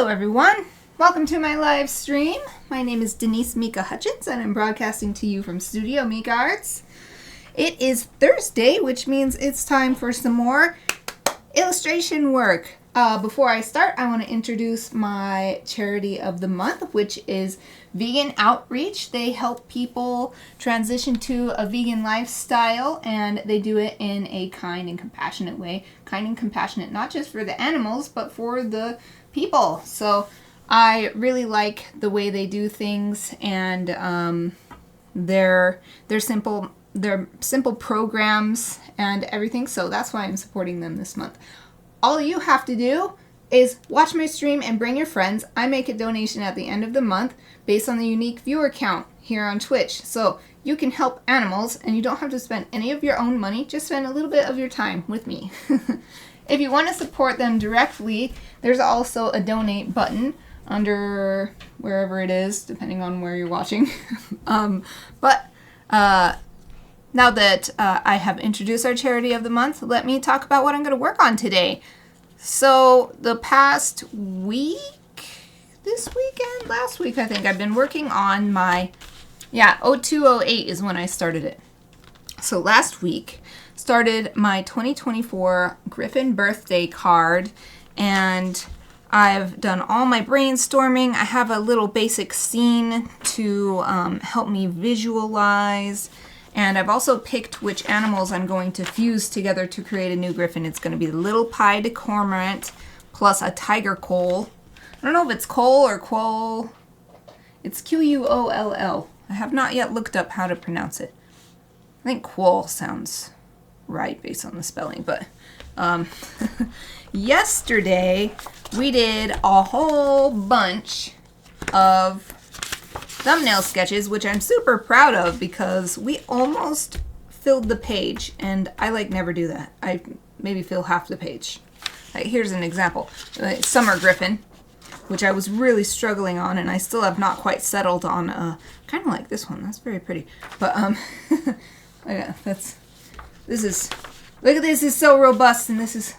Hello everyone, welcome to my live stream. My name is Denise Hutchins and I'm broadcasting to you from Studio Mikarts. It is Thursday, which means it's time for some more illustration work. Before I start, I want to introduce my charity of the month, which is Vegan Outreach. They help people transition to a vegan lifestyle, and they do it in a kind and compassionate way. Kind and compassionate, not just for the animals, but for the people. So I really like the way they do things, and they're simple programs and everything. So that's why I'm supporting them this month. All you have to do is watch my stream and bring your friends. I make a donation at the end of the month based on the unique viewer count here on Twitch. So you can help animals and you don't have to spend any of your own money. Just spend a little bit of your time with me. If you want to support them directly, there's also a donate button under wherever it is, depending on where you're watching. Now that I have introduced our charity of the month, let me talk about what I'm going to work on today. So the past week, this weekend, last week, I think, I've been working on my, 0208 is when I started it. So last week, started my 2024 Gryphon birthday card, and I've done all my brainstorming. I have a little basic scene to help me visualize. And I've also picked which animals I'm going to fuse together to create a new Gryphon. It's going to be the little pied cormorant plus a tiger quoll. I don't know if it's quoll or quoll. It's Quoll. I have not yet looked up how to pronounce it. I think quoll sounds right based on the spelling. But yesterday we did a whole bunch of thumbnail sketches, which I'm super proud of because we almost filled the page, and I never do that. I maybe fill half the page. Here's an example. Summer Gryphon, which I was really struggling on, and I still have not quite settled on. Kind of like this one. That's very pretty. But yeah, this is, look at this, is so robust, and this is,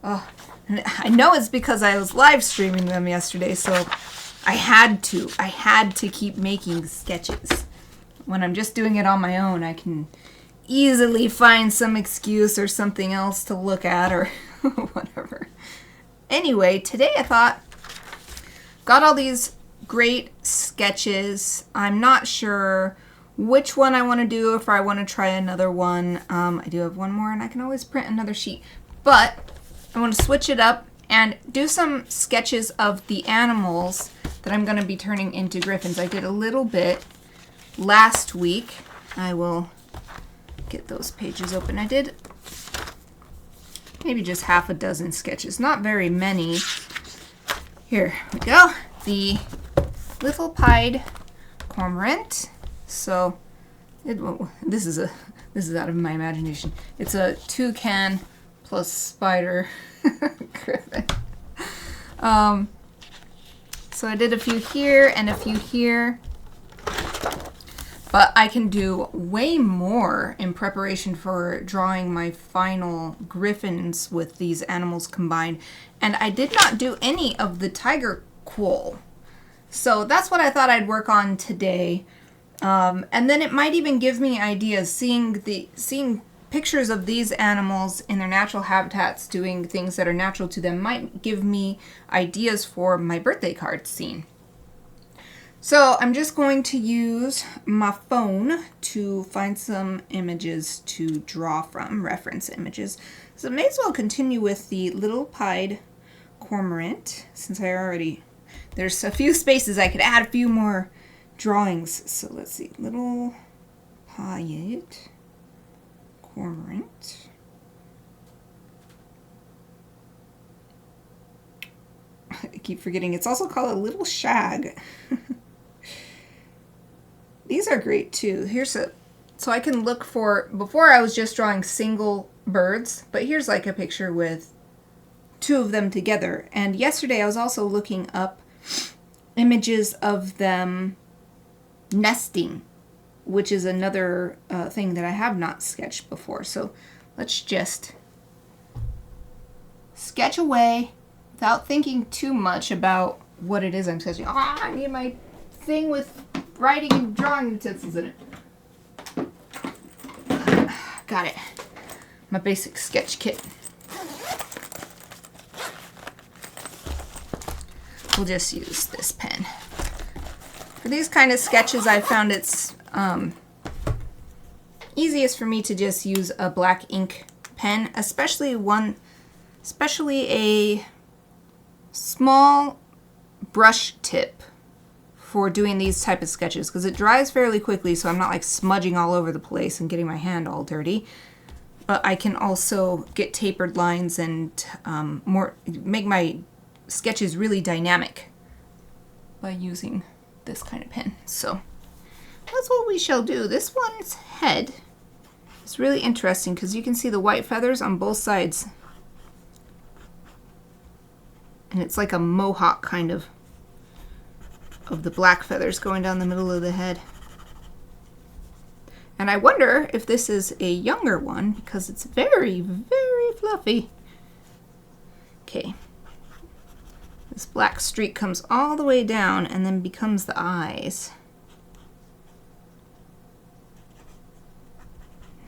and I know it's because I was live streaming them yesterday, so I had to keep making sketches. When I'm just doing it on my own, I can easily find some excuse or something else to look at or whatever. Anyway, today I thought, got all these great sketches. I'm not sure which one I want to do, if I want to try another one. I do have one more, and I can always print another sheet. But I want to switch it up and do some sketches of the animals that I'm going to be turning into Gryphons. I did a little bit last week. I will get those pages open. I did maybe just half a dozen sketches, not very many. Here we go. The little pied cormorant. So this is out of my imagination. It's a toucan plus spider Gryphon. So I did a few here and a few here, but I can do way more in preparation for drawing my final Gryphons with these animals combined. And I did not do any of the tiger quoll. So that's what I thought I'd work on today. And then it might even give me ideas, seeing pictures of these animals in their natural habitats doing things that are natural to them might give me ideas for my birthday card scene. So I'm just going to use my phone to find some images to draw from, reference images. So I may as well continue with the little pied cormorant, since there's a few spaces I could add a few more drawings. So let's see, little pied cormorant. I keep forgetting it's also called a little shag. These are great too. So I can look for, before I was just drawing single birds, but here's like a picture with two of them together. And yesterday I was also looking up images of them nesting, which is another thing that I have not sketched before. So let's just sketch away without thinking too much about what it is I'm sketching. Ah, I need my thing with writing and drawing utensils in it. Got it. My basic sketch kit. We'll just use this pen. For these kind of sketches, I found it's easiest for me to just use a black ink pen, especially a small brush tip for doing these type of sketches, because it dries fairly quickly, so I'm not like smudging all over the place and getting my hand all dirty. But I can also get tapered lines and make my sketches really dynamic by using this kind of pen. So that's what we shall do. This one's head is really interesting because you can see the white feathers on both sides. And it's like a mohawk kind of the black feathers going down the middle of the head. And I wonder if this is a younger one because it's very, very fluffy. Okay. This black streak comes all the way down and then becomes the eyes.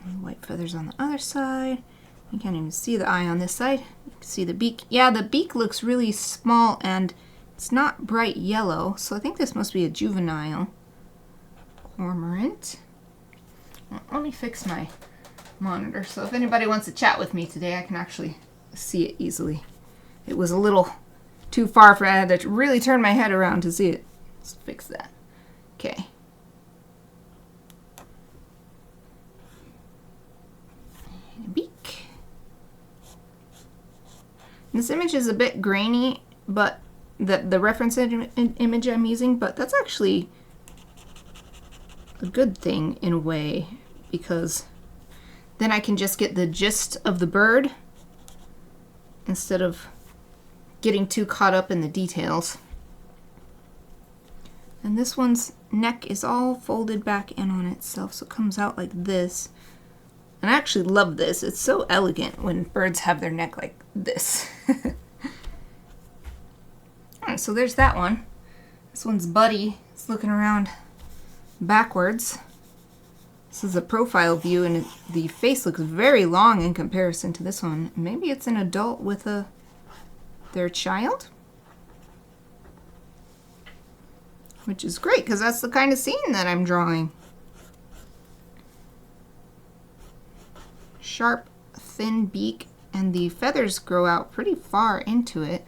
And white feathers on the other side. You can't even see the eye on this side. You can see the beak. Yeah, the beak looks really small and it's not bright yellow, so I think this must be a juvenile cormorant. Well, let me fix my monitor so if anybody wants to chat with me today, I can actually see it easily. It was a little too far for I had to really turn my head around to see it. Let's fix that. Okay. And a beak. And this image is a bit grainy, but the reference image I'm using, but that's actually a good thing in a way, because then I can just get the gist of the bird instead of getting too caught up in the details. And this one's neck is all folded back in on itself, so it comes out like this. And I actually love this. It's so elegant when birds have their neck like this. Alright, so there's that one. This one's Buddy. It's looking around backwards. This is a profile view, and the face looks very long in comparison to this one. Maybe it's an adult with their child? Which is great, because that's the kind of scene that I'm drawing. Sharp, thin beak, and the feathers grow out pretty far into it.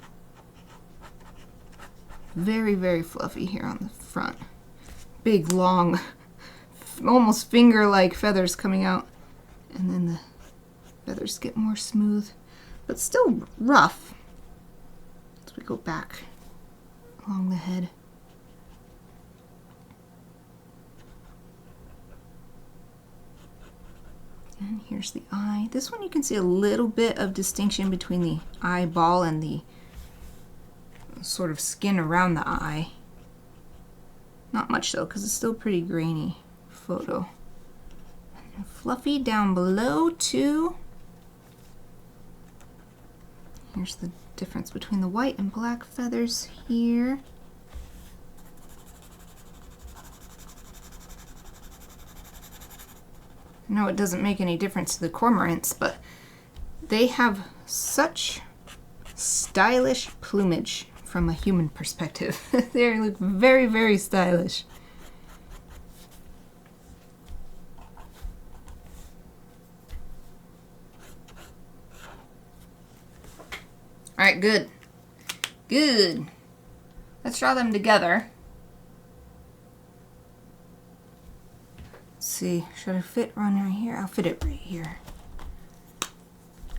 Very, very fluffy here on the front. Big, long, almost finger-like feathers coming out. And then the feathers get more smooth, but still rough. As we go back along the head. And here's the eye. This one you can see a little bit of distinction between the eyeball and the sort of skin around the eye. Not much though, because it's still pretty grainy photo. And fluffy down below too. Here's the difference between the white and black feathers here. No, it doesn't make any difference to the cormorants, but they have such stylish plumage from a human perspective. They look very, very stylish. All right, good. Good. Let's draw them together. Let's see, should I fit one right here? I'll fit it right here.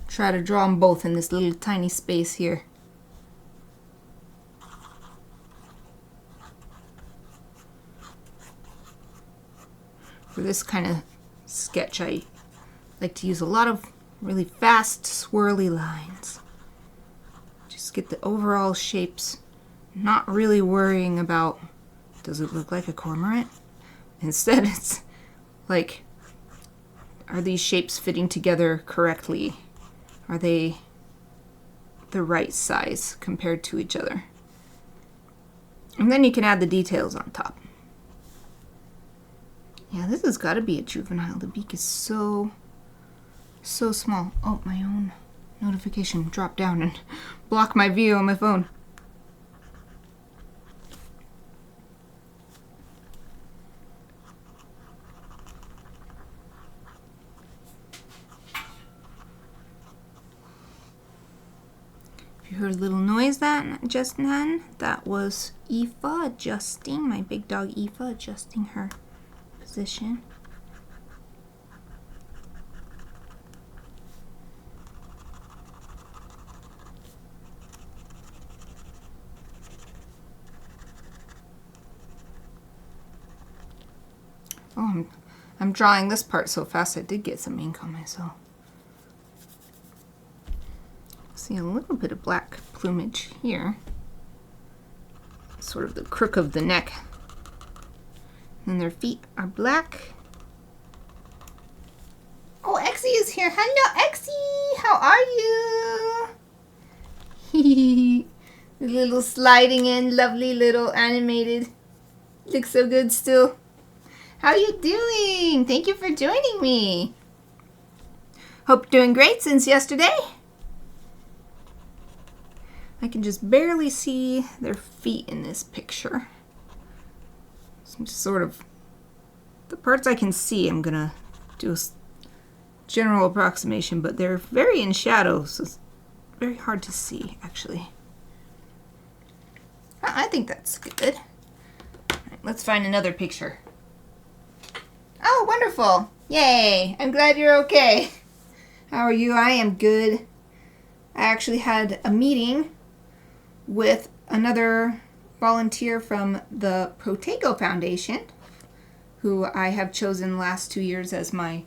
Try to draw them both in this little tiny space here. For this kind of sketch, I like to use a lot of really fast, swirly lines. Just get the overall shapes, not really worrying about, does it look like a cormorant? Instead, it's like, are these shapes fitting together correctly? Are they the right size compared to each other? And then you can add the details on top. Yeah, this has got to be a juvenile. The beak is so small. Oh, my own notification dropped down and blocked my view on my phone. If you heard a little noise just then, that was Aoife adjusting, my big dog Aoife adjusting her position. Oh, I'm drawing this part so fast I did get some ink on myself. See a little bit of black plumage here. Sort of the crook of the neck. And their feet are black. Oh, Exie is here. Hello, Exie. How are you? The little sliding in, lovely little animated. Looks so good still. How are you doing? Thank you for joining me. Hope you're doing great since yesterday. I can just barely see their feet in this picture. So sort of the parts I can see, I'm gonna do a general approximation, but they're very in shadow, so it's very hard to see actually. I think that's good. All right, let's find another picture. Oh, wonderful. Yay. I'm glad you're okay. How are you? I am good. I actually had a meeting with another volunteer from the Protego Foundation, who I have chosen the last 2 years as my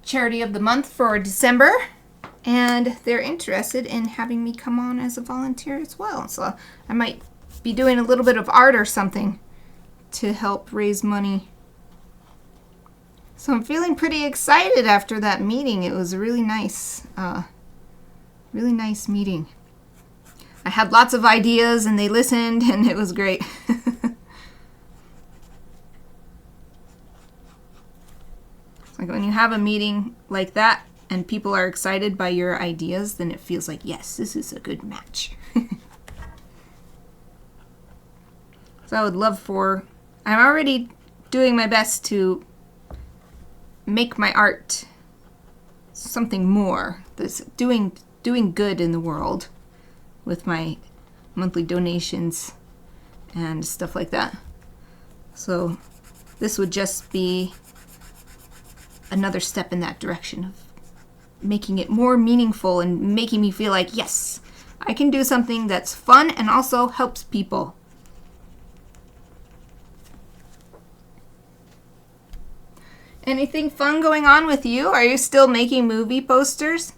charity of the month for December. And they're interested in having me come on as a volunteer as well. So I might be doing a little bit of art or something to help raise money. So I'm feeling pretty excited after that meeting. It was a really nice meeting. I had lots of ideas and they listened and it was great. It's like when you have a meeting like that and people are excited by your ideas, then it feels like, yes, this is a good match. So I would love I'm already doing my best to make my art something more that's doing good in the world with my monthly donations and stuff like that. So this would just be another step in that direction of making it more meaningful and making me feel like, yes, I can do something that's fun and also helps people. Anything fun going on with you? Are you still making movie posters?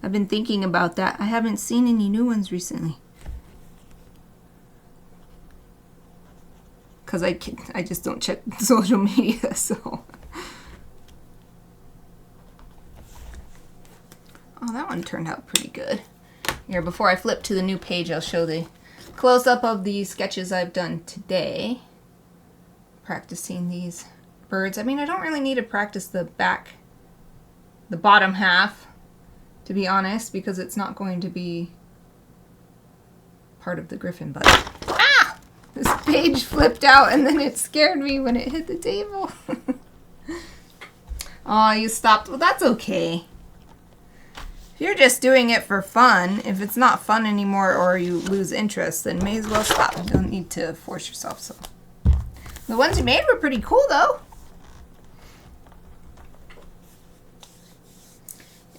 I've been thinking about that. I haven't seen any new ones recently. Because I just don't check social media, so. Oh, that one turned out pretty good. Here, before I flip to the new page, I'll show the close-up of the sketches I've done today. Practicing these birds. I mean, I don't really need to practice the bottom half, to be honest, because it's not going to be part of the griffin, but ah! This page flipped out and then it scared me when it hit the table. Oh, you stopped. Well, that's okay. If you're just doing it for fun, if it's not fun anymore or you lose interest, then may as well stop. You don't need to force yourself. So the ones you made were pretty cool, though.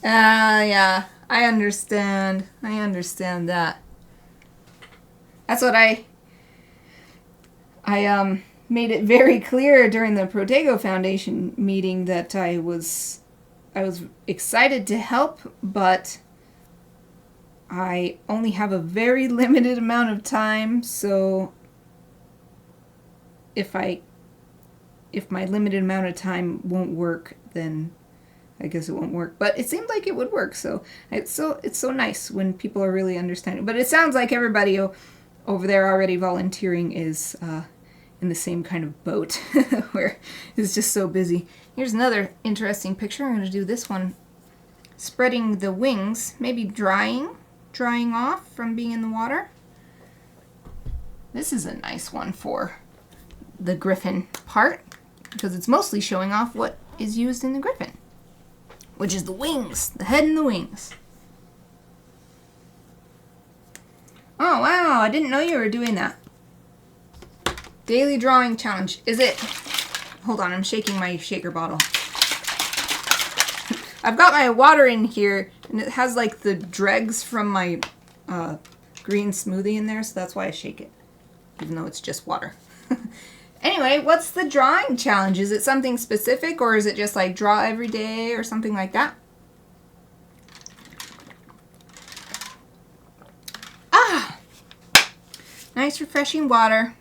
Yeah, I understand. I understand that. That's what I made it very clear during the Protego Foundation meeting that I was excited to help, but I only have a very limited amount of time, so if my limited amount of time won't work, then I guess it won't work, but it seemed like it would work. So it's so nice when people are really understanding. But it sounds like everybody over there already volunteering is in the same kind of boat where it's just so busy. Here's another interesting picture. I'm going to do this one, spreading the wings, maybe drying off from being in the water. This is a nice one for the griffin part because it's mostly showing off what is used in the griffin, which is the wings, the head and the wings. Oh wow, I didn't know you were doing that. Daily drawing challenge. Is it? Hold on, I'm shaking my shaker bottle. I've got my water in here, and it has like the dregs from my green smoothie in there, so that's why I shake it, even though it's just water. Anyway, what's the drawing challenge? Is it something specific, or is it just like draw every day or something like that? Ah! Nice refreshing water.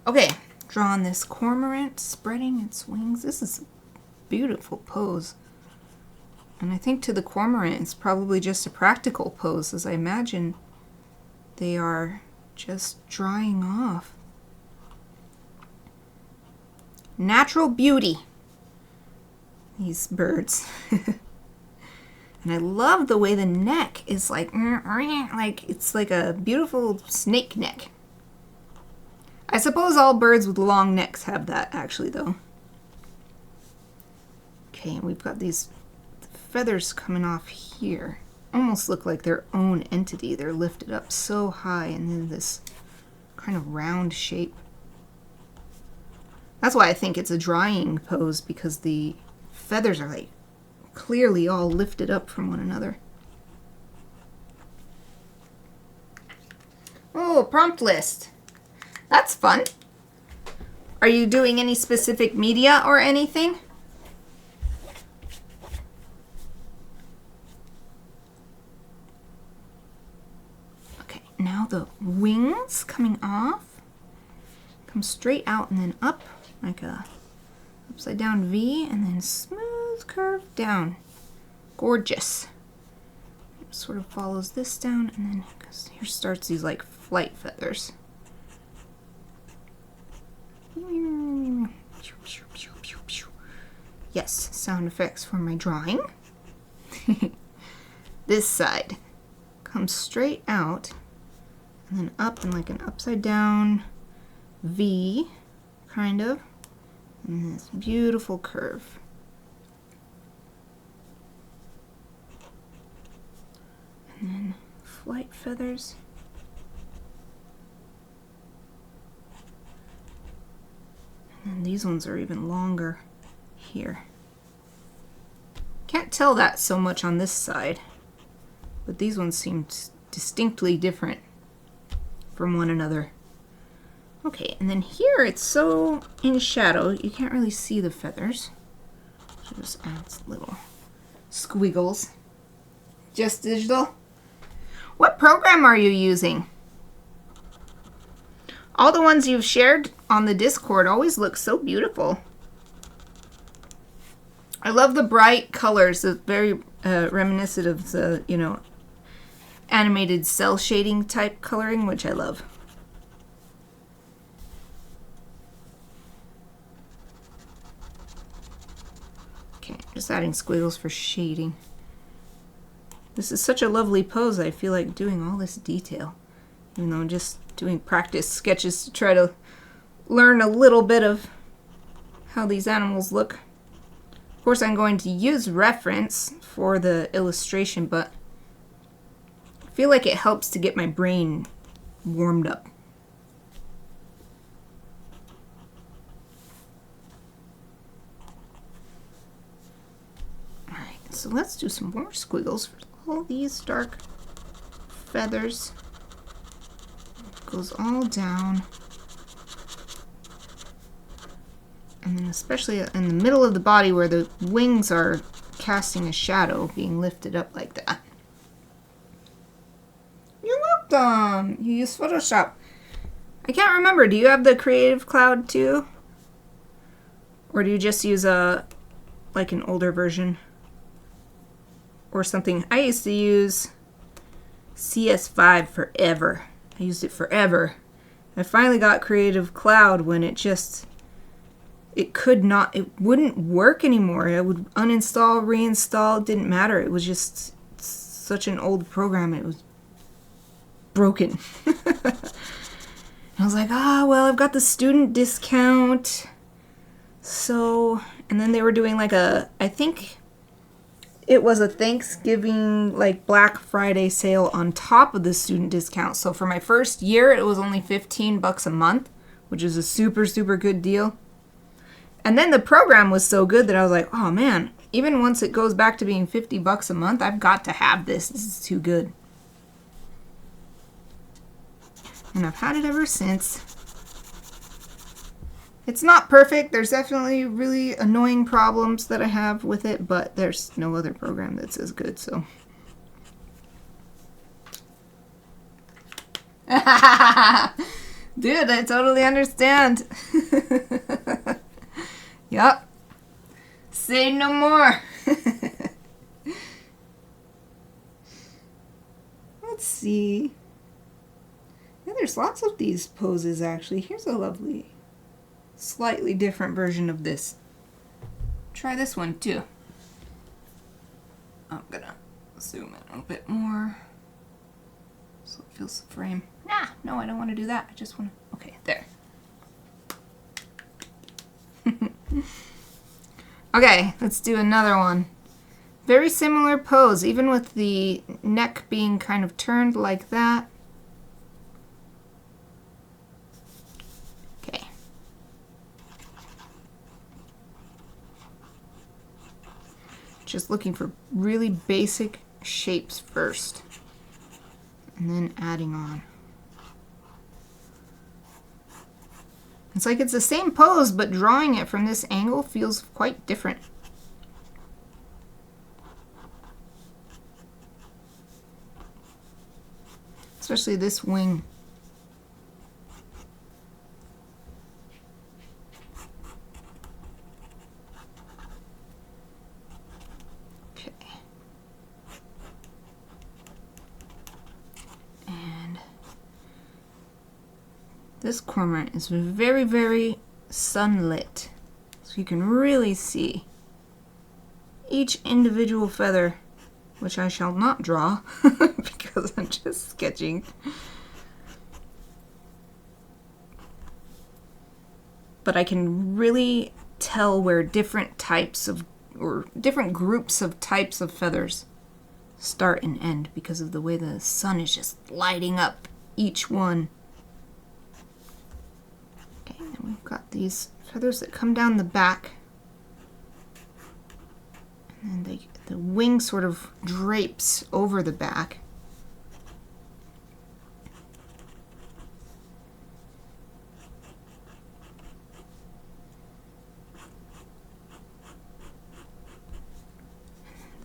Okay, draw on this cormorant spreading its wings. This is a beautiful pose. And I think to the cormorant it's probably just a practical pose, as I imagine they are just drying off. Natural beauty, these birds. And I love the way the neck is like it's like a beautiful snake neck. I suppose all birds with long necks have that, actually, though. Okay, and we've got these feathers coming off here. Almost look like their own entity. They're lifted up so high and then this kind of round shape. That's why I think it's a drying pose, because the feathers are like clearly all lifted up from one another. Oh, prompt list. That's fun. Are you doing any specific media or anything? Okay, now the wings coming off. Come straight out and then up like a upside down V, and then smooth curve down. Gorgeous. It sort of follows this down, and then here starts these like flight feathers. Yes, sound effects for my drawing. This side comes straight out and then up in like an upside down V, kind of, and this beautiful curve. And then flight feathers. And these ones are even longer here. Can't tell that so much on this side, but these ones seem distinctly different from one another. Okay, and then here it's so in shadow, you can't really see the feathers. So just add little squiggles. Just digital. What program are you using? All the ones you've shared on the Discord always look so beautiful. I love the bright colors. It's very reminiscent of the, animated cell shading type coloring, which I love. Okay, just adding squiggles for shading. This is such a lovely pose. I feel like doing all this detail, even though I'm just doing practice sketches to try to learn a little bit of how these animals look. Of course, I'm going to use reference for the illustration, but I feel like it helps to get my brain warmed up. Alright, so let's do some more squiggles for all these dark feathers. Goes all down, and then especially in the middle of the body where the wings are casting a shadow, being lifted up like that. You're welcome. You use Photoshop. I can't remember, do you have the Creative Cloud too, or do you just use like an older version or something. I used to use CS5 forever. I used it forever. I finally got Creative Cloud when it wouldn't work anymore. I would uninstall, reinstall, it didn't matter. It was just such an old program. It was broken. I was like, well, I've got the student discount. So, and then they were doing like I think it was a Thanksgiving, like Black Friday sale on top of the student discount. So for my first year, it was only $15 a month, which is a super, super good deal. And then the program was so good that I was like, oh man, even once it goes back to being $50 a month, I've got to have this. This is too good. And I've had it ever since. It's not perfect. There's definitely really annoying problems that I have with it, but there's no other program that's as good, so. Dude, I totally understand. Yup. Say no more. Let's see. Yeah, there's lots of these poses actually. Here's a lovely, slightly different version of this. Try this one too. I'm gonna zoom in a bit more so it feels the frame. No, I don't want to do that. I just want to. Okay, there. Okay, let's do another one. Very similar pose, even with the neck being kind of turned like that. Okay. Just looking for really basic shapes first, and then adding on. It's like it's the same pose, but drawing it from this angle feels quite different. Especially this wing. Okay. And this cormorant is very, very sunlit. So you can really see each individual feather, which I shall not draw because I'm just sketching. But I can really tell where different types of, or different groups of types of feathers start and end because of the way the sun is just lighting up each one. Okay, and we've got these feathers that come down the back. And then the wing sort of drapes over the back.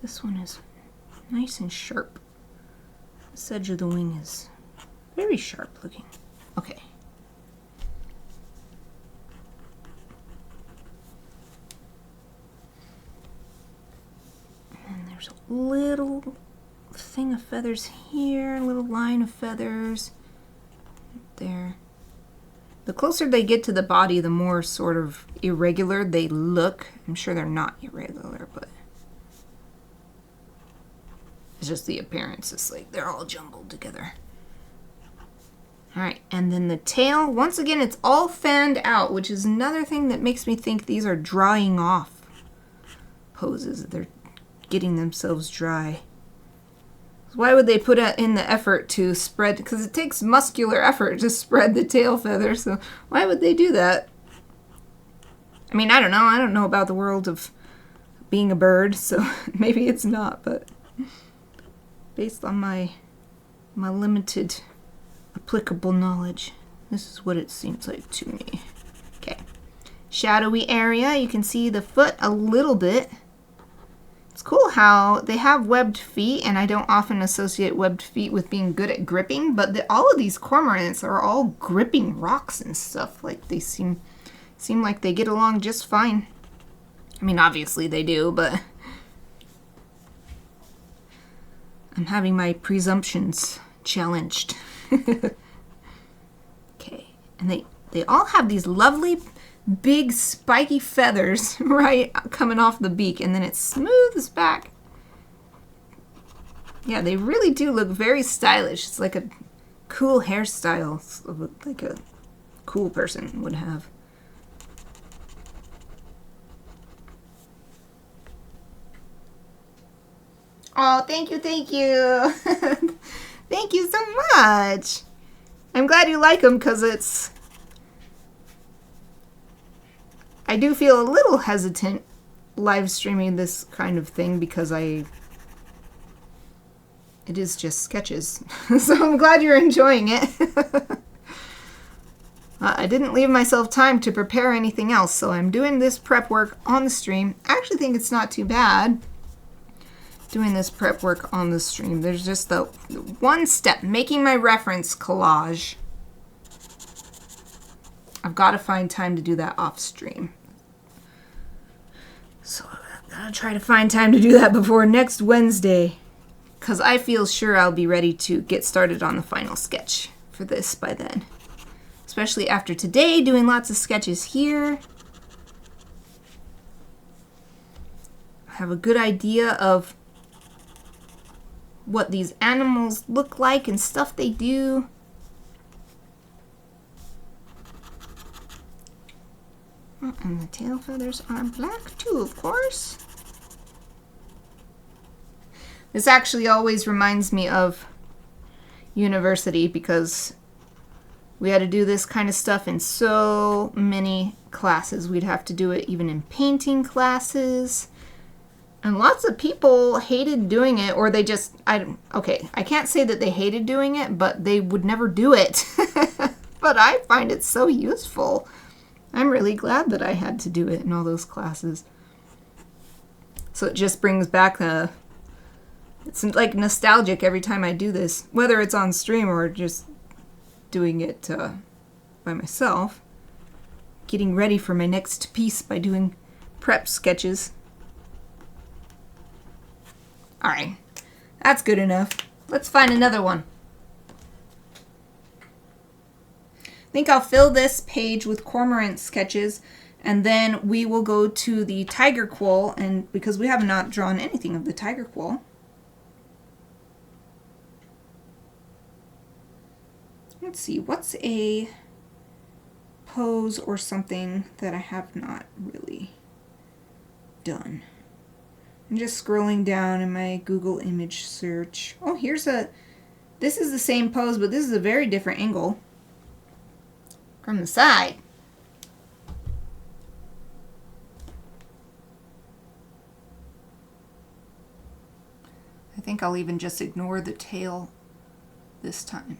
This one is nice and sharp. This edge of the wing is very sharp looking. Okay. And there's a little thing of feathers here, a little line of feathers there. The closer they get to the body, the more sort of irregular they look. I'm sure they're not irregular, but it's just the appearance. It's like they're all jumbled together. Alright, and then the tail, once again, it's all fanned out, which is another thing that makes me think these are drying off poses. They're getting themselves dry. Why would they put in the effort to spread? Because it takes muscular effort to spread the tail feather, so why would they do that? I mean, I don't know. I don't know about the world of being a bird, so maybe it's not, but based on my limited applicable knowledge, this is what it seems like to me. Okay. Shadowy area. You can see the foot a little bit. It's cool how they have webbed feet, and I don't often associate webbed feet with being good at gripping, but all of these cormorants are all gripping rocks and stuff. Like they seem like they get along just fine. I mean, obviously they do, but I'm having my presumptions challenged. Okay, and they all have these lovely big spiky feathers right coming off the beak, and then it smooths back. Yeah, they really do look very stylish. It's like a cool hairstyle, like a cool person would have. Oh, thank you, thank you. Thank you so much. I'm glad you like them because I do feel a little hesitant live streaming this kind of thing because it is just sketches. So I'm glad you're enjoying it. I didn't leave myself time to prepare anything else, so I'm doing this prep work on the stream. I actually think it's not too bad doing this prep work on the stream. There's just the one step, making my reference collage. I've got to find time to do that off stream. So I've got to try to find time to do that before next Wednesday, because I feel sure I'll be ready to get started on the final sketch for this by then. Especially after today, doing lots of sketches here. I have a good idea of what these animals look like and stuff they do. Oh, and the tail feathers are black too, of course. This actually always reminds me of university because we had to do this kind of stuff in so many classes. We'd have to do it even in painting classes. And lots of people hated doing it, or they just, okay, I can't say that they hated doing it, but they would never do it. But I find it so useful. I'm really glad that I had to do it in all those classes. So it just brings back it's like nostalgic every time I do this, whether it's on stream or just doing it by myself. Getting ready for my next piece by doing prep sketches. Alright, that's good enough. Let's find another one. I think I'll fill this page with cormorant sketches, and then we will go to the tiger quoll, and because we have not drawn anything of the tiger quoll. Let's see, what's a pose or something that I have not really done? I'm just scrolling down in my Google image search. Oh, this is the same pose, but this is a very different angle from the side. I think I'll even just ignore the tail this time.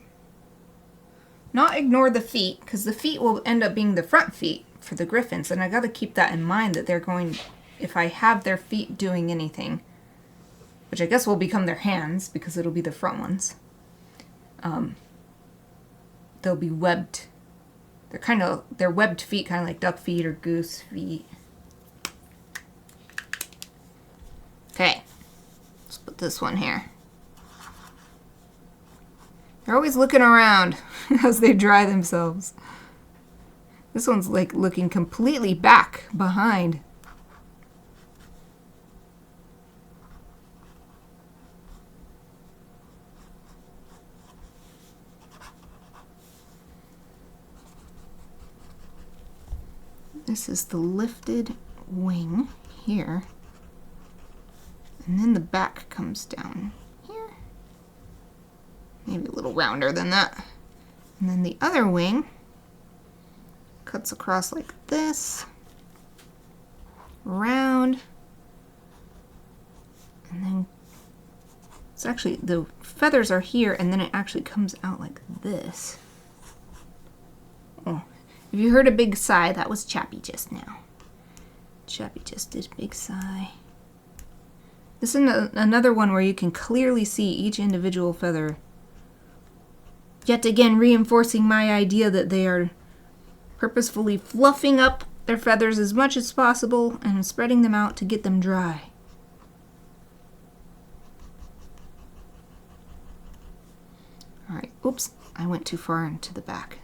Not ignore the feet, because the feet will end up being the front feet for the griffins, and I got to keep that in mind that they're going, if I have their feet doing anything, which I guess will become their hands because it'll be the front ones, they'll be webbed. They're webbed feet, kind of like duck feet or goose feet. Okay, let's put this one here. They're always looking around as they dry themselves. This one's like looking completely back behind. This is the lifted wing here. And then the back comes down here. Maybe a little rounder than that. And then the other wing cuts across like this. Round. And then it's actually, the feathers are here and then it actually comes out like this. Oh. If you heard a big sigh, that was Chappie just now. Chappie just did a big sigh. This is another one where you can clearly see each individual feather. Yet again, reinforcing my idea that they are purposefully fluffing up their feathers as much as possible and spreading them out to get them dry. Alright, oops, I went too far into the back.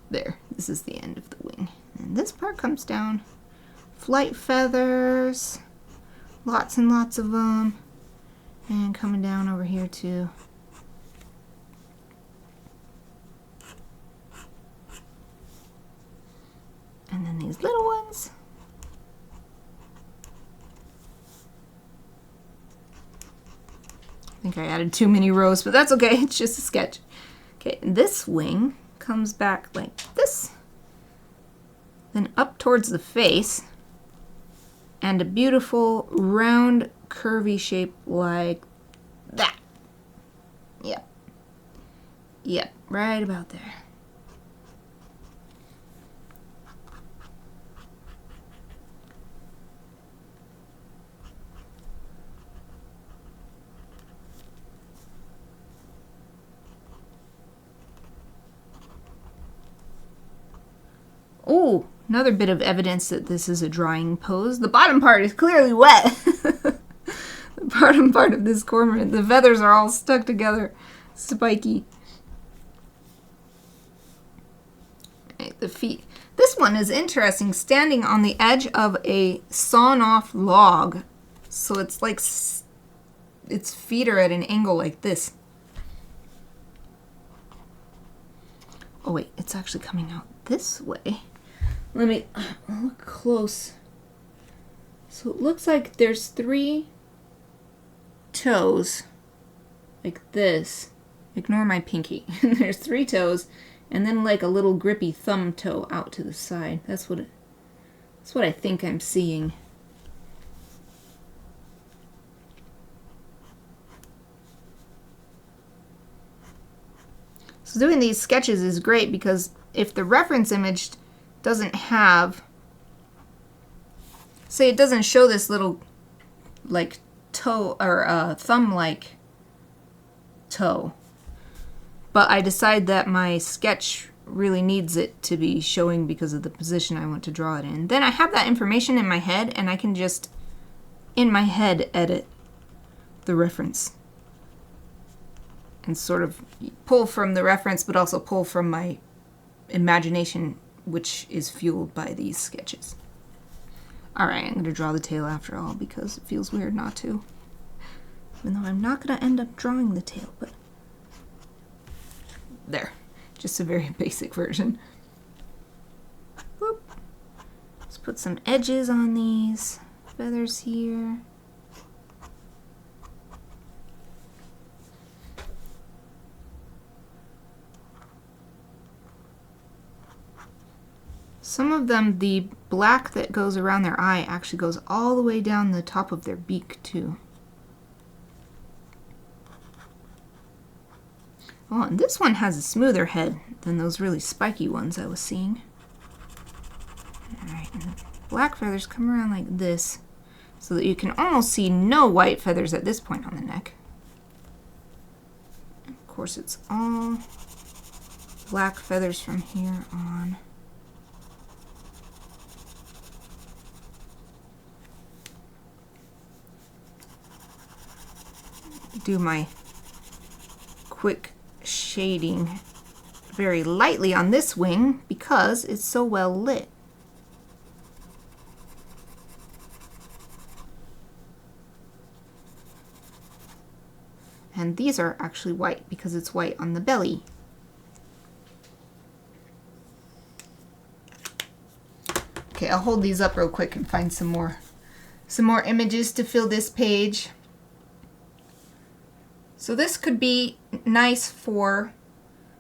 There, this is the end of the wing. And this part comes down. Flight feathers, lots and lots of them. And coming down over here too. And then these little ones. I think I added too many rows, but that's okay. It's just a sketch. Okay, this wing comes back like this. Then up towards the face. And a beautiful round curvy shape like that. Yep. Yep, right about there. Oh, another bit of evidence that this is a drying pose. The bottom part is clearly wet. The bottom part of this cormorant, the feathers are all stuck together, spiky. Right, the feet. This one is interesting, standing on the edge of a sawn-off log. So it's like its feet are at an angle like this. Oh wait, it's actually coming out this way. Let me look close. So it looks like there's 3 toes, like this. Ignore my pinky. There's 3 toes, and then like a little grippy thumb toe out to the side. That's what I think I'm seeing. So doing these sketches is great because if the reference image doesn't have, say it doesn't show this little like toe or thumb like toe, but I decide that my sketch really needs it to be showing because of the position I want to draw it in, then I have that information in my head and I can just in my head edit the reference and sort of pull from the reference but also pull from my imagination, which is fueled by these sketches. Alright, I'm going to draw the tail after all because it feels weird not to. Even though I'm not going to end up drawing the tail, but there. Just a very basic version. Boop. Let's put some edges on these feathers here. Some of them, the black that goes around their eye actually goes all the way down the top of their beak too. Oh, and this one has a smoother head than those really spiky ones I was seeing. Alright, and the black feathers come around like this so that you can almost see no white feathers at this point on the neck. Of course, it's all black feathers from here on. Do my quick shading very lightly on this wing because it's so well lit. And these are actually white because it's white on the belly. Okay, I'll hold these up real quick and find some more images to fill this page. So this could be nice for,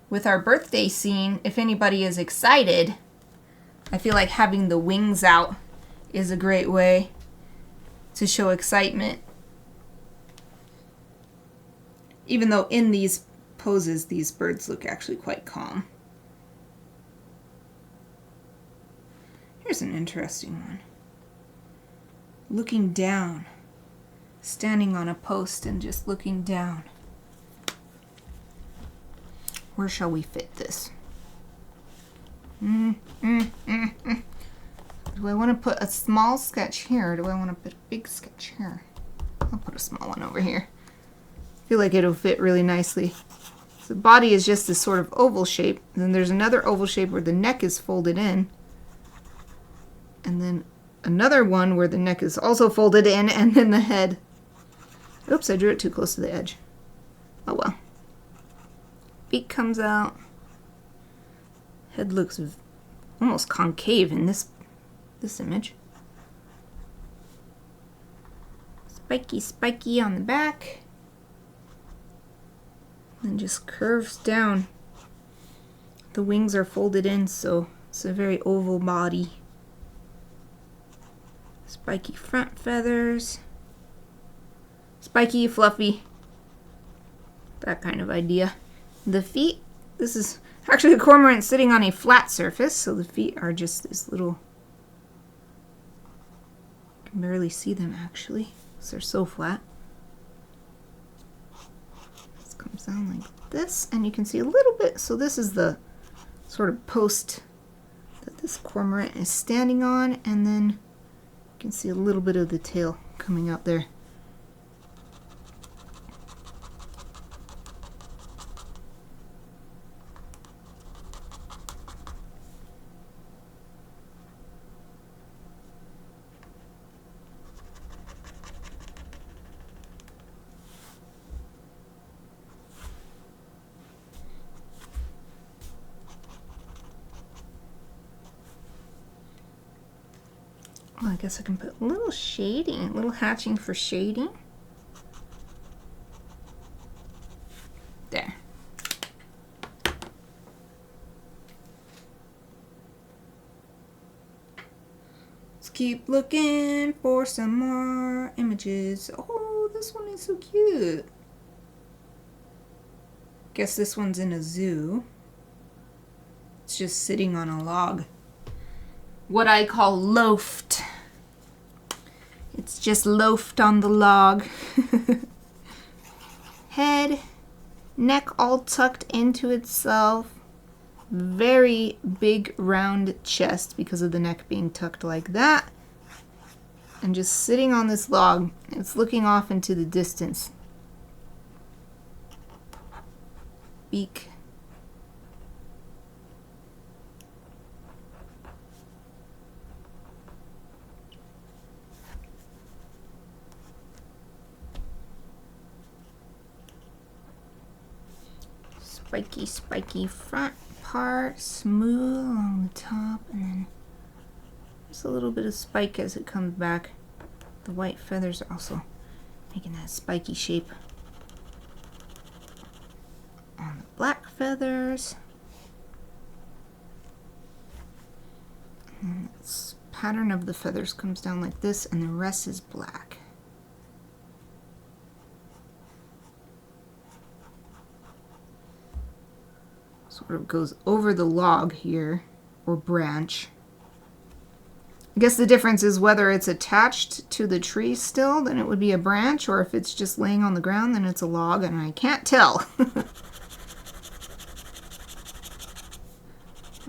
with our birthday scene, if anybody is excited. I feel like having the wings out is a great way to show excitement. Even though in these poses, these birds look actually quite calm. Here's an interesting one. Looking down. Standing on a post and just looking down. Where shall we fit this? Do I want to put a small sketch here, or do I want to put a big sketch here? I'll put a small one over here. I feel like it'll fit really nicely. So the body is just this sort of oval shape. And then there's another oval shape where the neck is folded in. And then another one where the neck is also folded in, and then the head. Oops, I drew it too close to the edge. Oh well. Beak comes out. Head looks almost concave in this image. Spiky on the back. And just curves down. The wings are folded in, so it's a very oval body. Spiky front feathers. Spiky, fluffy. That kind of idea. The feet, this is actually a cormorant sitting on a flat surface, so the feet are just this little... You can barely see them actually, because they're so flat. This comes down like this, and you can see a little bit, so this is the sort of post that this cormorant is standing on, and then you can see a little bit of the tail coming out there. Well, I guess I can put a little shading, a little hatching for shading. There. Let's keep looking for some more images. Oh, this one is so cute. Guess this one's in a zoo. It's just sitting on a log. What I call loafed. It's just loafed on the log. Head, neck all tucked into itself. Very big round chest because of the neck being tucked like that. And just sitting on this log. It's looking off into the distance. Beak. Spiky front part, smooth along the top, and then just a little bit of spike as it comes back. The white feathers are also making that spiky shape on the black feathers. And this pattern of the feathers comes down like this, and the rest is black. Sort of goes over the log here, or branch. I guess the difference is whether it's attached to the tree still, then it would be a branch, or if it's just laying on the ground, then it's a log, and I can't tell.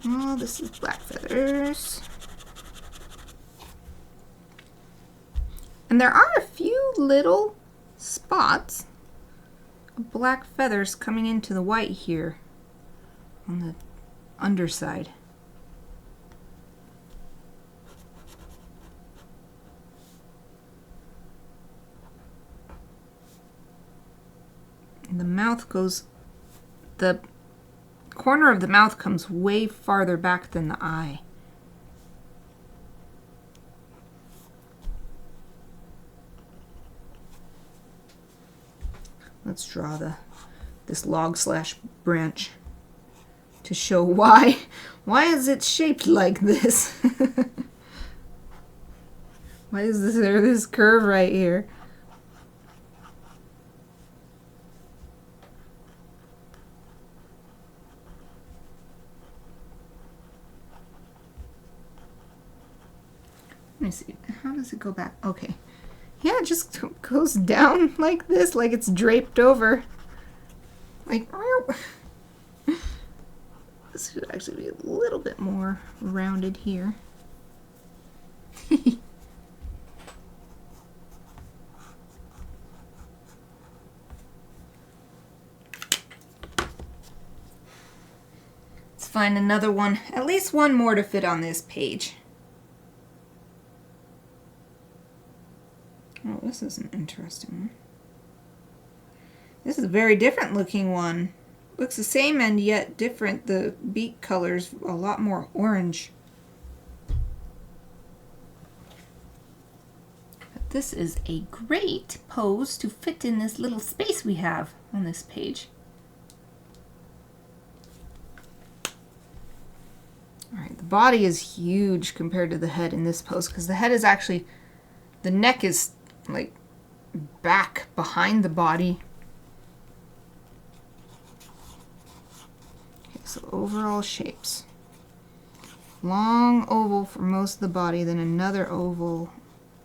Oh, this is black feathers. And there are a few little spots of black feathers coming into the white here on the underside. And the mouth goes, the corner of the mouth comes way farther back than the eye. Let's draw this log slash branch to show why is it shaped like this? Why is there this curve right here? Let me see. How does it go back? Okay. Yeah, it just goes down like this, like it's draped over. Like, this This should actually be a little bit more rounded here. Let's find another one, at least one more to fit on this page. Oh, this is an interesting one. This is a very different looking one. Looks the same and yet different. The beak color's a lot more orange. But this is a great pose to fit in this little space we have on this page. Alright, the body is huge compared to the head in this pose because the head is actually, the neck is like back behind the body. So overall shapes. Long oval for most of the body, then another oval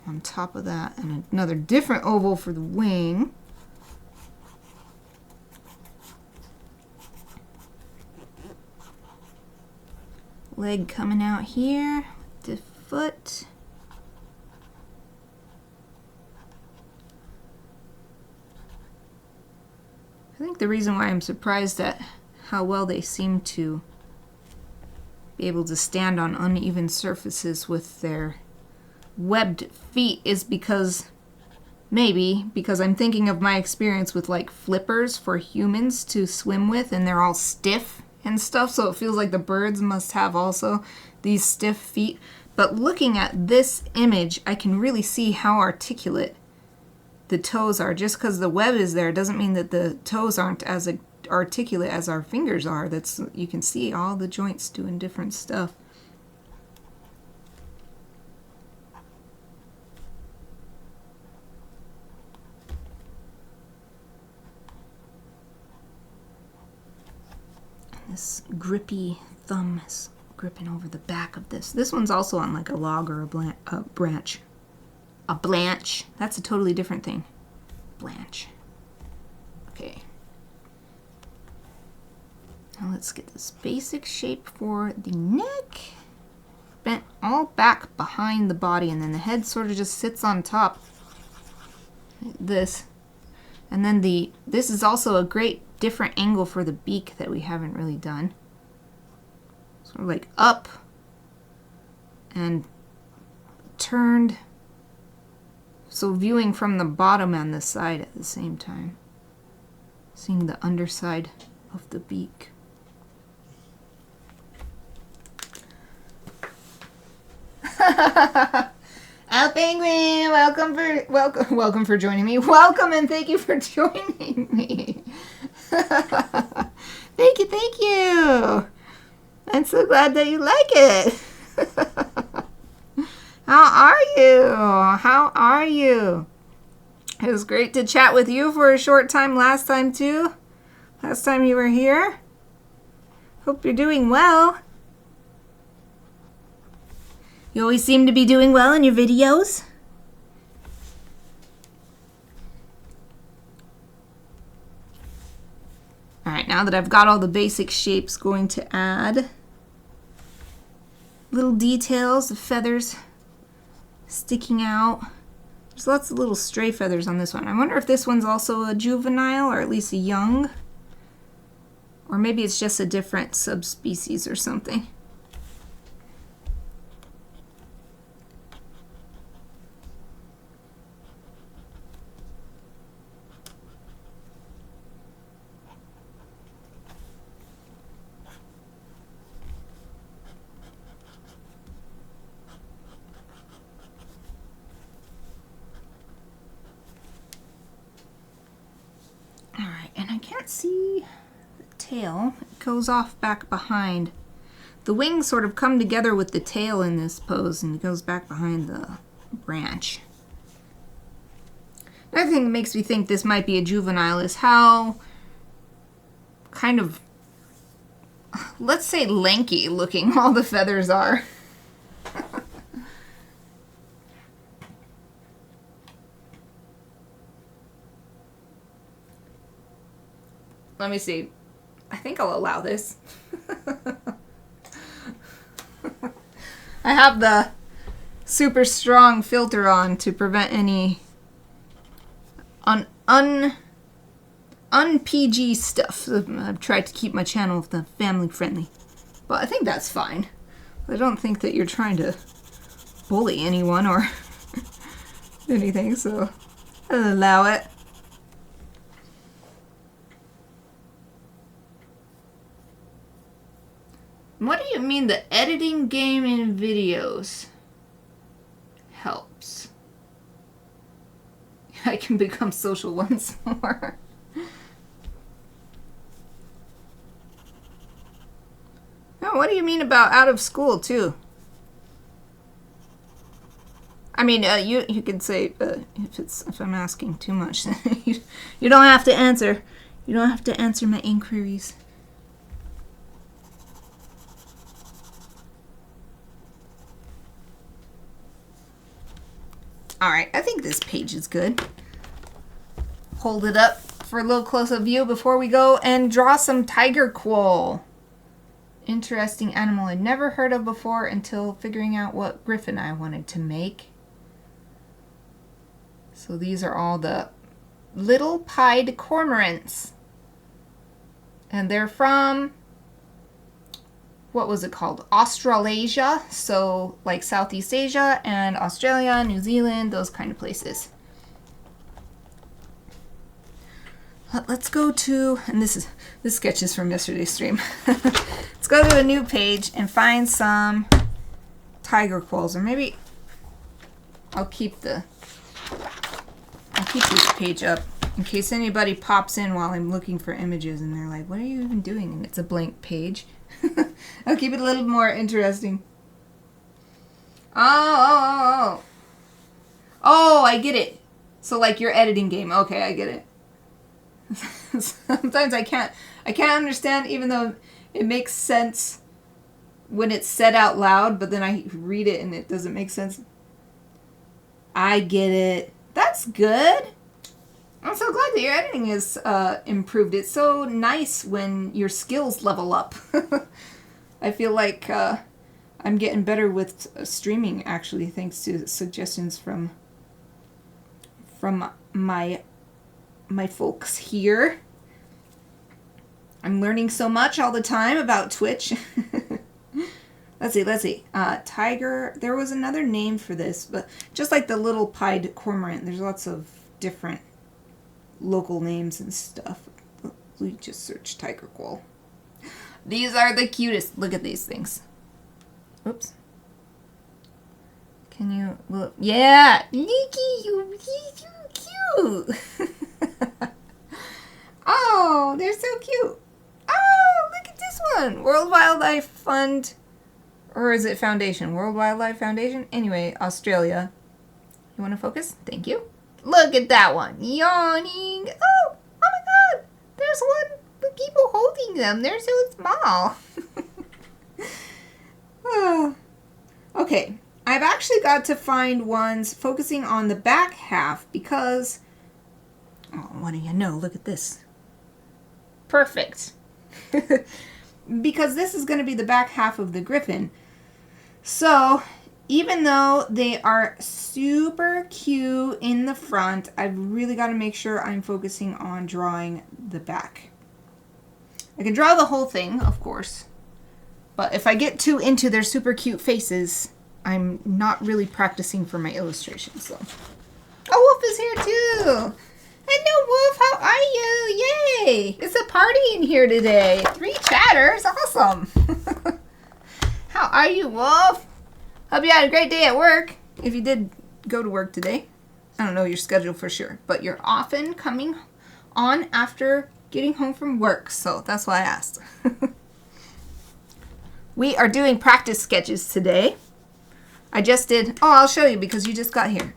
on top of that, and another different oval for the wing. Leg coming out here, the foot. I think the reason why I'm surprised at how well they seem to be able to stand on uneven surfaces with their webbed feet is because, maybe, because I'm thinking of my experience with like flippers for humans to swim with, and they're all stiff and stuff, so it feels like the birds must have also these stiff feet. But looking at this image, I can really see how articulate the toes are. Just because the web is there doesn't mean that the toes aren't as articulate as our fingers are. That's, you can see all the joints doing different stuff. This grippy thumb is gripping over the back of this. This one's also on like a log or a branch. A blanch. That's a totally different thing. Blanch. Okay. Now let's get this basic shape for the neck. Bent all back behind the body, and then the head sort of just sits on top. Like this. And then this is also a great different angle for the beak that we haven't really done. Sort of like up and turned. So viewing from the bottom and the side at the same time. Seeing the underside of the beak. Al Penguin, welcome for joining me. Welcome and thank you for joining me. Thank you. I'm so glad that you like it. How are you? It was great to chat with you for a short time last time too. Last time you were here. Hope you're doing well. You always seem to be doing well in your videos. Alright, now that I've got all the basic shapes, going to add little details, the feathers sticking out. There's lots of little stray feathers on this one. I wonder if this one's also a juvenile, or at least a young. Or maybe it's just a different subspecies or something. See the tail, it goes off back behind. The wings sort of come together with the tail in this pose, and it goes back behind the branch. Another thing that makes me think this might be a juvenile is how kind of, let's say, lanky looking all the feathers are. Let me see. I think I'll allow this. I have the super strong filter on to prevent any un-PG stuff. I've tried to keep my channel family friendly. But I think that's fine. I don't think that you're trying to bully anyone or anything, so I'll allow it. What do you mean the editing game in videos helps? I can become social once more. Oh, what do you mean about out of school too? I mean, you could say if I'm asking too much, you don't have to answer. You don't have to answer my inquiries. All right, I think this page is good. Hold it up for a little close-up view before we go and draw some tiger quoll. Interesting animal I'd never heard of before until figuring out what griffin I wanted to make. So these are all the little pied cormorants. And they're from, what was it called? Australasia. So like Southeast Asia and Australia, New Zealand, those kind of places. Let's go to, and this sketch is from yesterday's stream. Let's go to a new page and find some tiger quolls, or maybe I'll keep this page up in case anybody pops in while I'm looking for images and they're like, what are you even doing? And it's a blank page. I'll keep it a little more interesting. Oh, I get it. So like your editing game. Okay, I get it. Sometimes I can't understand, even though it makes sense when it's said out loud, but then I read it and it doesn't make sense. I get it. That's good. I'm so glad that your editing is improved. It's so nice when your skills level up. I feel like I'm getting better with streaming, actually, thanks to suggestions from my folks here. I'm learning so much all the time about Twitch. Let's see. Tiger, there was another name for this, but just like the little pied cormorant, there's lots of different local names and stuff. We just search tiger quoll. These are the cutest. Look at these things. Oops. Can you look? Yeah, Nikki, you're cute. Oh, they're so cute. Oh, look at this one. World Wildlife Fund, or is it Foundation? World Wildlife Foundation? Anyway, Australia. You want to focus? Thank you. Look at that one. Yawning. Oh my God. There's one with people holding them. They're so small. Oh. Okay. I've actually got to find ones focusing on the back half because, oh, what do you know? Look at this. Perfect. Because this is going to be the back half of the griffin. So, even though they are super cute in the front, I've really got to make sure I'm focusing on drawing the back. I can draw the whole thing, of course. But if I get too into their super cute faces, I'm not really practicing for my illustration, so. Oh, Wolf is here too! Hello, Wolf, how are you? Yay! It's a party in here today. 3 chatters, awesome! How are you, Wolf? Hope you had a great day at work. If you did go to work today. I don't know your schedule for sure, but you're often coming on after getting home from work, so that's why I asked. We are doing practice sketches today. I just did, oh, I'll show you because you just got here.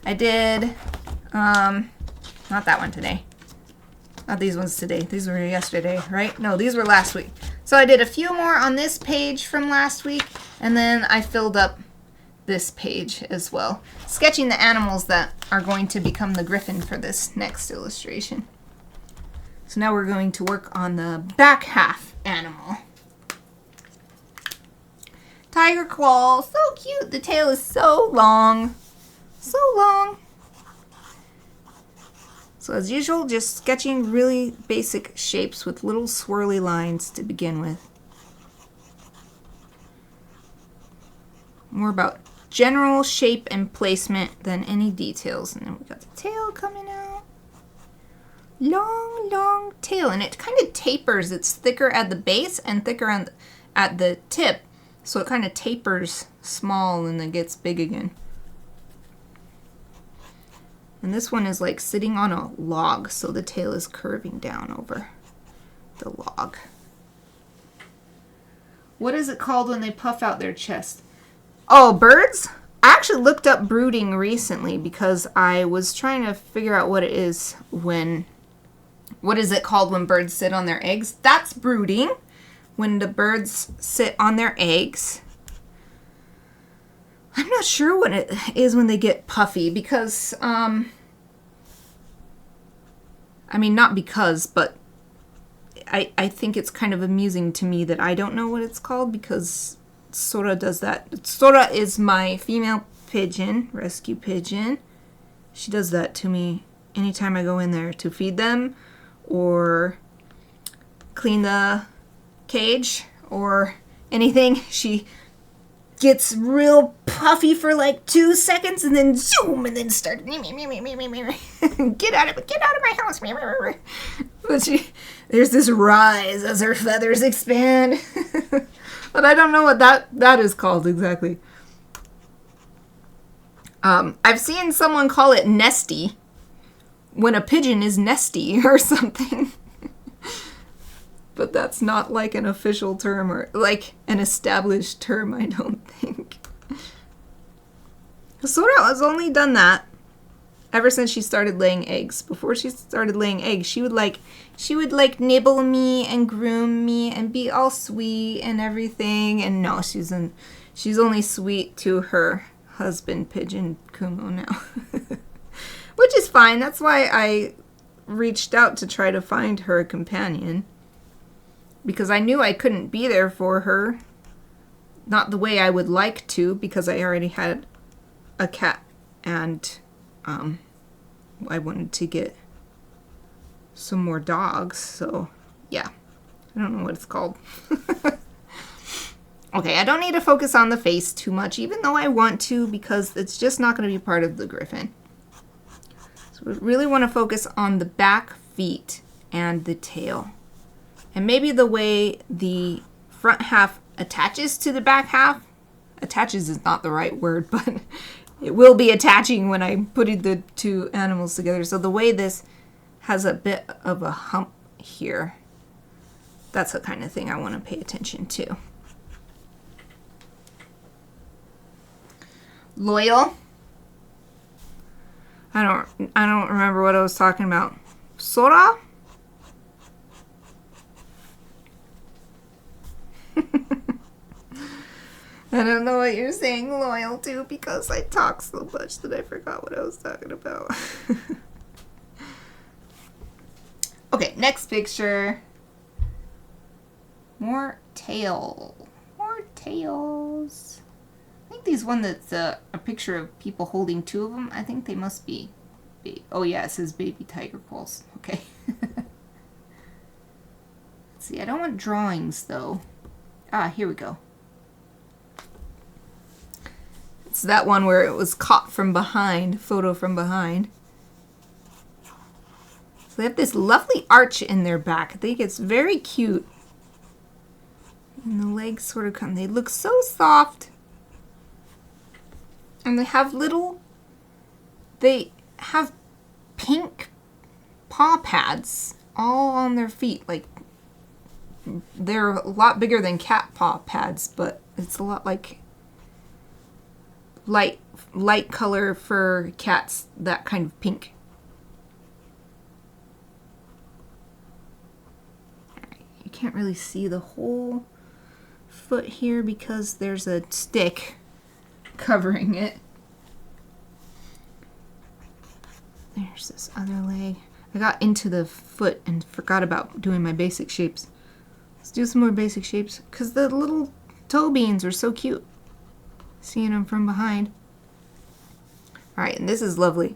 I did, not that one today. Not these ones today. These were yesterday, right? No, these were last week. So I did a few more on this page from last week, and then I filled up this page as well, sketching the animals that are going to become the griffin for this next illustration. So now we're going to work on the back half animal. tiger quoll. So cute. The tail is so long. So long. So as usual, just sketching really basic shapes with little swirly lines to begin with. More about general shape and placement than any details. And then we got the tail coming out. Long, long tail. And it kind of tapers. It's thicker at the base and thicker at the tip. So it kind of tapers small and then gets big again. And this one is like sitting on a log, so the tail is curving down over the log. What is it called when they puff out their chest? Oh, birds? I actually looked up brooding recently because I was trying to figure out what it is when... What is it called when birds sit on their eggs? That's brooding. When the birds sit on their eggs. I'm not sure what it is when they get puffy because, I mean, not because, but I think it's kind of amusing to me that I don't know what it's called because Sora does that. Sora is my female pigeon, rescue pigeon. She does that to me anytime I go in there to feed them or clean the cage or anything. She gets real puffy for like 2 seconds and then zoom and then start get out of my house. But there's this rise as her feathers expand. But I don't know what that is called exactly. I've seen someone call it nesty when a pigeon is nesty or something. But that's not like an official term or like an established term, I don't think. Sora has only done that ever since she started laying eggs. Before she started laying eggs, she would nibble me and groom me and be all sweet and everything. And no, she's only sweet to her husband, Pigeon Kumo, now. Which is fine. That's why I reached out to try to find her a companion. Because I knew I couldn't be there for her. Not the way I would like to, because I already had a cat. And I wanted to get some more dogs. So, yeah. I don't know what it's called. Okay, I don't need to focus on the face too much, even though I want to, because it's just not going to be part of the griffin. So we really want to focus on the back feet and the tail. And maybe the way the front half attaches to the back half. Attaches is not the right word, but it will be attaching when I'm putting the two animals together. So the way this has a bit of a hump here, that's the kind of thing I want to pay attention to. Loyal. I don't remember what I was talking about. Sora? I don't know what you're saying loyal to because I talk so much that I forgot what I was talking about. Okay, next picture. More tail. More tails. I think there's one that's a picture of people holding two of them. I think they must be. Oh yeah, it says baby tiger quolls. Okay. Let's see, I don't want drawings though. Ah, here we go. It's that one where it was caught from behind, photo from behind. So they have this lovely arch in their back. I think it's very cute. And the legs sort of come, they look so soft. And they have pink paw pads all on their feet. Like, they're a lot bigger than cat paw pads, but it's a lot like light color for cats, that kind of pink. You can't really see the whole foot here because there's a stick covering it. There's this other leg. I got into the foot and forgot about doing my basic shapes. Let's do some more basic shapes because the little toe beans are so cute. seeing them from behind. All right, and this is lovely.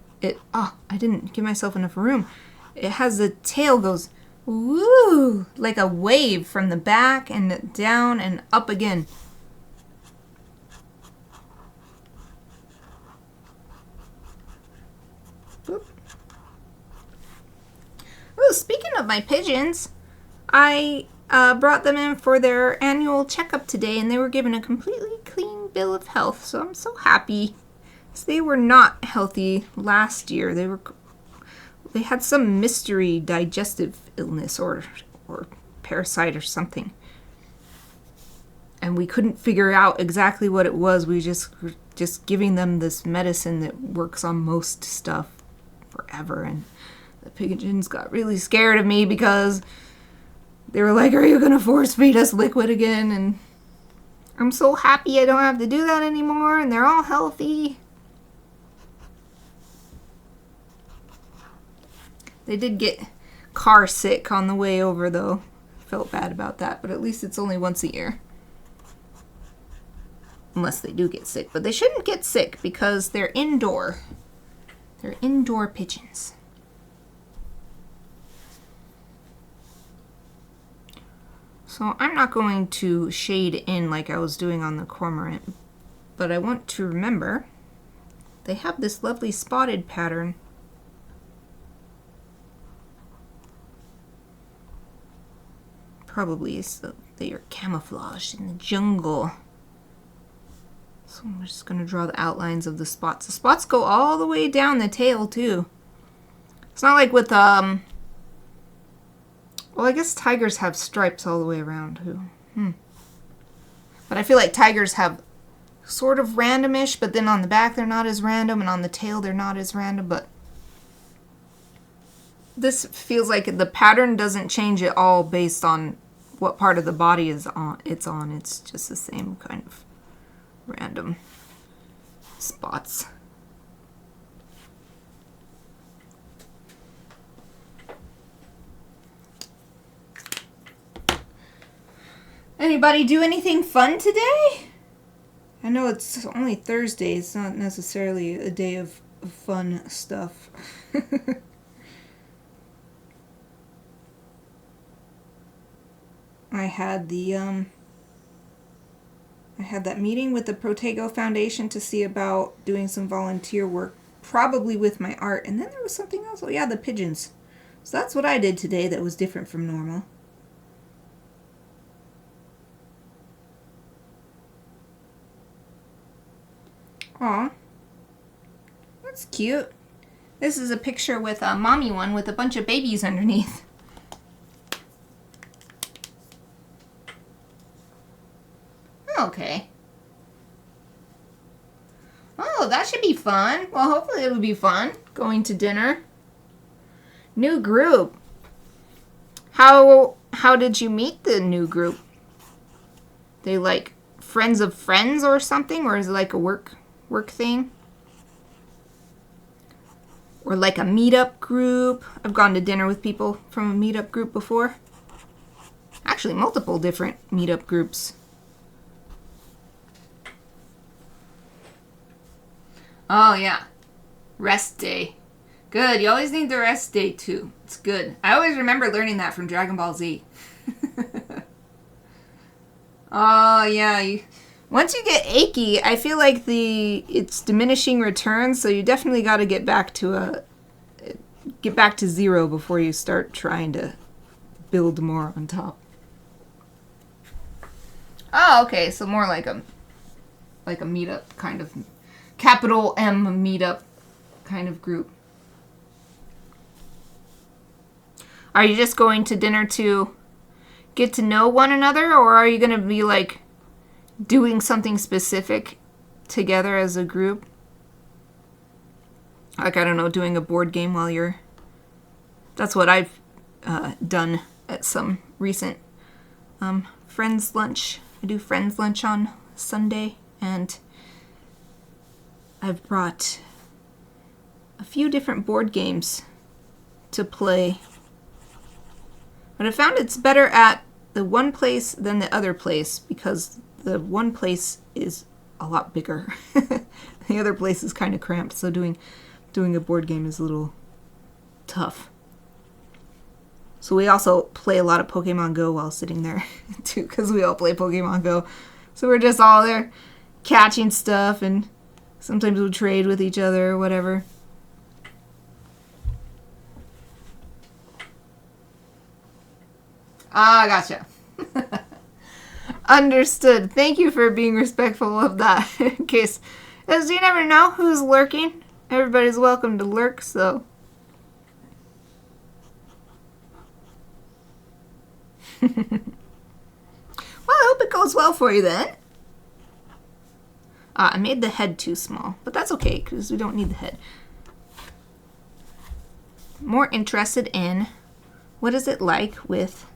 I didn't give myself enough room. It has the tail goes, woo, like a wave from the back and down and up again. Boop. Oh, speaking of my pigeons, I brought them in for their annual checkup today, and they were given a completely clean bill of health, so I'm so happy. They were not healthy last year. They had some mystery digestive illness or parasite or something. And we couldn't figure out exactly what it was. We were just giving them this medicine that works on most stuff forever. And the pigeons got really scared of me because they were like, "Are you going to force feed us liquid again?" And I'm so happy I don't have to do that anymore, and they're all healthy. They did get car sick on the way over, though. Felt bad about that, but at least it's only once a year. Unless they do get sick. But they shouldn't get sick because they're indoor. They're indoor pigeons. So I'm not going to shade in like I was doing on the cormorant, but I want to remember they have this lovely spotted pattern. Probably so they are camouflaged in the jungle. So I'm just going to draw the outlines of the spots. The spots go all the way down the tail too. It's not like with well, I guess tigers have stripes all the way around too. But I feel like tigers have sort of randomish, but then on the back they're not as random, and on the tail they're not as random, but this feels like the pattern doesn't change at all based on what part of the body it's on. It's just the same kind of random spots. Anybody do anything fun today? I know it's only Thursday. It's not necessarily a day of fun stuff. I had that meeting with the Protego Foundation to see about doing some volunteer work, probably with my art, and then there was something else. Oh yeah, the pigeons. So that's what I did today that was different from normal. Aw, that's cute. This is a picture with a mommy one with a bunch of babies underneath. Okay. Oh, that should be fun. Well, hopefully it'll be fun going to dinner. New group. How did you meet the new group? They like friends of friends or something, or is it like a work thing? Or like a meetup group? I've gone to dinner with people from a meetup group before. Actually, multiple different meetup groups. Oh, yeah. Rest day. Good. You always need the rest day, too. It's good. I always remember learning that from Dragon Ball Z. Oh, yeah. Once you get achy, I feel like it's diminishing returns, so you definitely got to get back to zero before you start trying to build more on top. Oh, okay. So more like a meetup kind of, capital M meetup kind of group. Are you just going to dinner to get to know one another, or are you going to be like doing something specific together as a group? Like, I don't know, doing a board game while you're... That's what I've done at some recent friends lunch. I do friends lunch on Sunday, and I've brought a few different board games to play. But I found it's better at the one place than the other place, because the one place is a lot bigger. The other place is kind of cramped, so doing a board game is a little tough. So we also play a lot of Pokemon Go while sitting there, too, because we all play Pokemon Go. So we're just all there catching stuff, and sometimes we'll trade with each other or whatever. Ah, gotcha. Understood. Thank you for being respectful of that. In case, as you never know who's lurking. Everybody's welcome to lurk, so. Well, I hope it goes well for you then. I made the head too small, but that's okay because we don't need the head. More interested in what is it like with.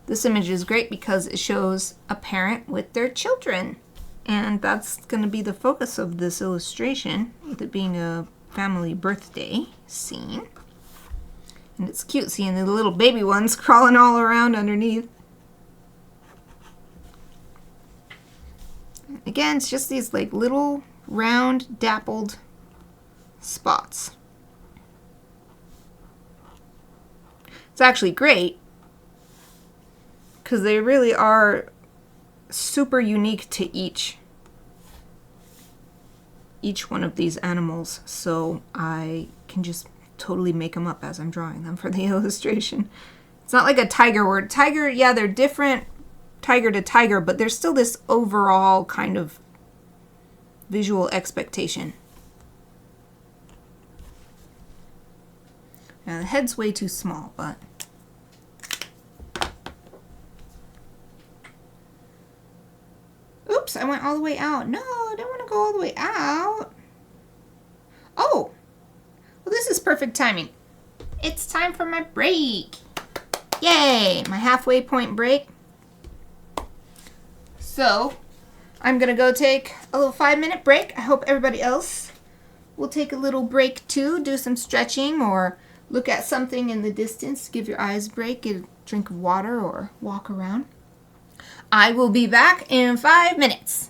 This image is great because it shows a parent with their children. And that's going to be the focus of this illustration, with it being a family birthday scene. And it's cute seeing the little baby ones crawling all around underneath. Again, it's just these like little round dappled spots. It's actually great because they really are super unique to each one of these animals, so I can just totally make them up as I'm drawing them for the illustration. It's not like a tiger where tiger, yeah, they're different tiger to tiger, but there's still this overall kind of visual expectation. Now the head's way too small, but oops, I went all the way out. No, I don't want to go all the way out. Oh, well, this is perfect timing. It's time for my break. Yay, my halfway point break. So, I'm going to go take a little 5-minute break. I hope everybody else will take a little break too, do some stretching or look at something in the distance, give your eyes a break, get a drink of water or walk around. I will be back in 5 minutes.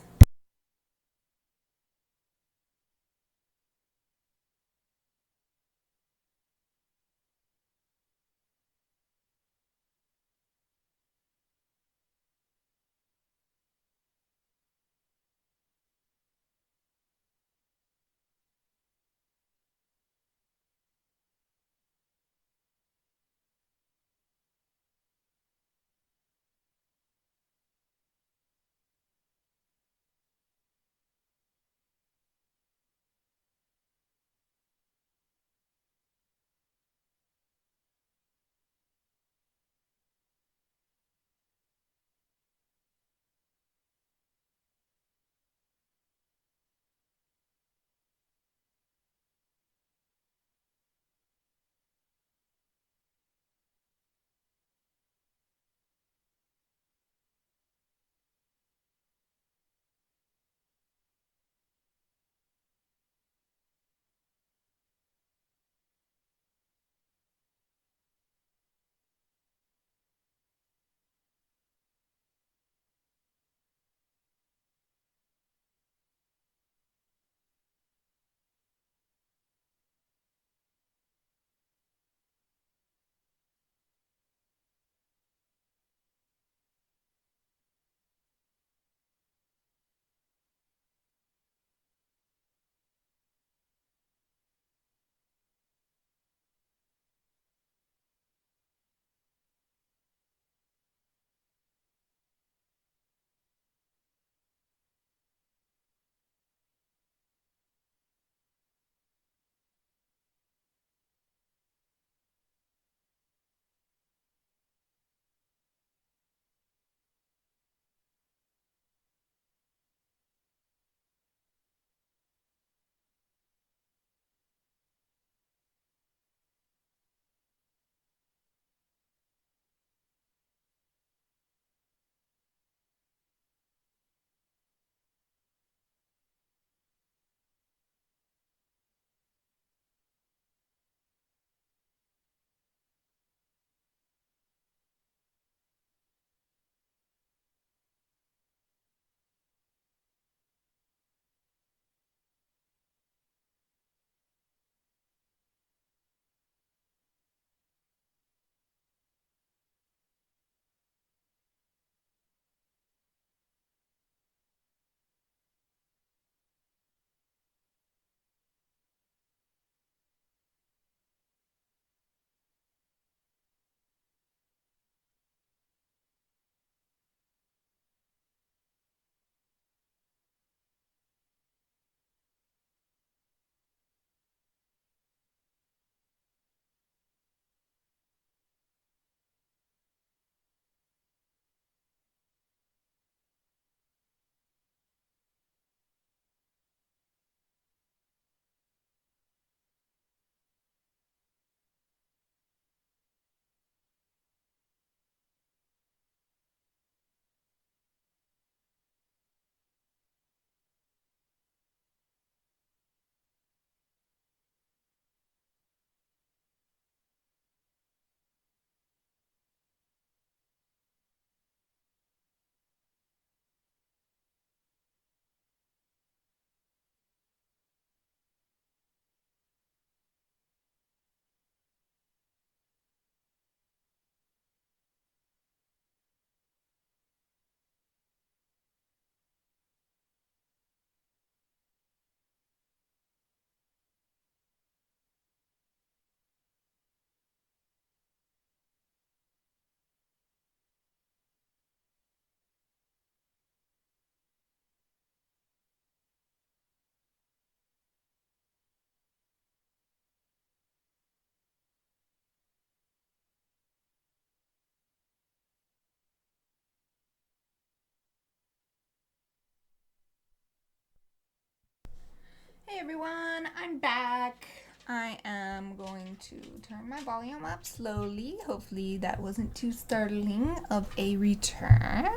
Hey everyone, I'm back. I am going to turn my volume up slowly. Hopefully that wasn't too startling of a return.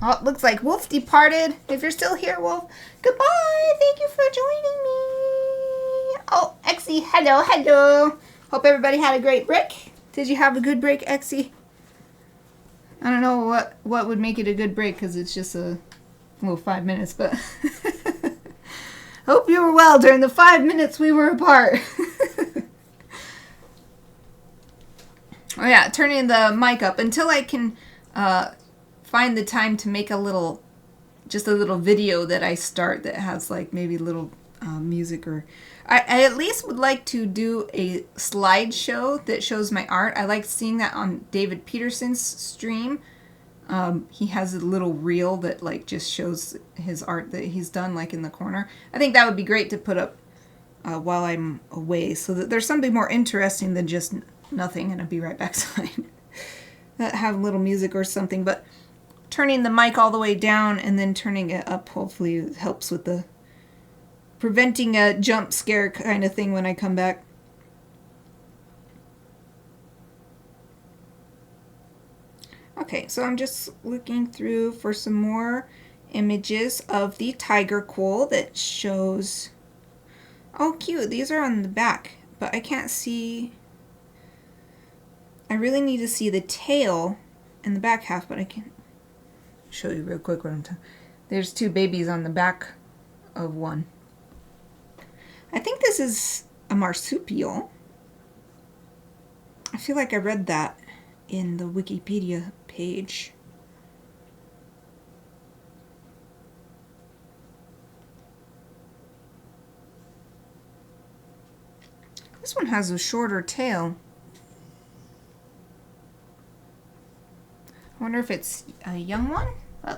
Oh, it looks like Wolf departed. If you're still here, Wolf, goodbye. Thank you for joining me. Oh, Exie, hello, hello. Hope everybody had a great break. Did you have a good break, Exie? I don't know what would make it a good break because it's just 5 minutes, but hope you were well during the 5 minutes we were apart. Oh yeah, turning the mic up until I can find the time to make just a little video that I start that has like maybe a little music, or I at least would like to do a slideshow that shows my art. I like seeing that on David Peterson's stream. He has a little reel that like just shows his art that he's done like in the corner. I think that would be great to put up while I'm away, so that there's something more interesting than just nothing and I'll be right back sign. Have little music or something, but turning the mic all the way down and then turning it up hopefully helps with the preventing a jump scare kind of thing when I come back. Okay, so I'm just looking through for some more images of the tiger quoll that shows... Oh, cute. These are on the back, but I can't see... I really need to see the tail and the back half, but I can show you real quick what I'm talking. There's two babies on the back of one. I think this is a marsupial. I feel like I read that in the Wikipedia page. This one has a shorter tail. I wonder if it's a young one?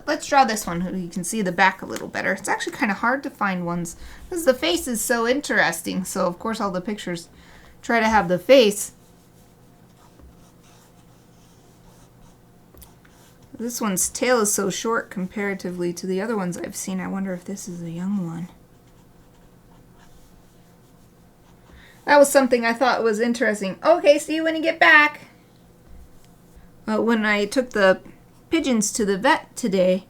Let's draw this one so you can see the back a little better. It's actually kind of hard to find ones because the face is so interesting. So of course all the pictures try to have the face. This one's tail is so short comparatively to the other ones I've seen. I wonder if this is a young one. That was something I thought was interesting. Okay, see you when you get back. When I took the pigeons to the vet today,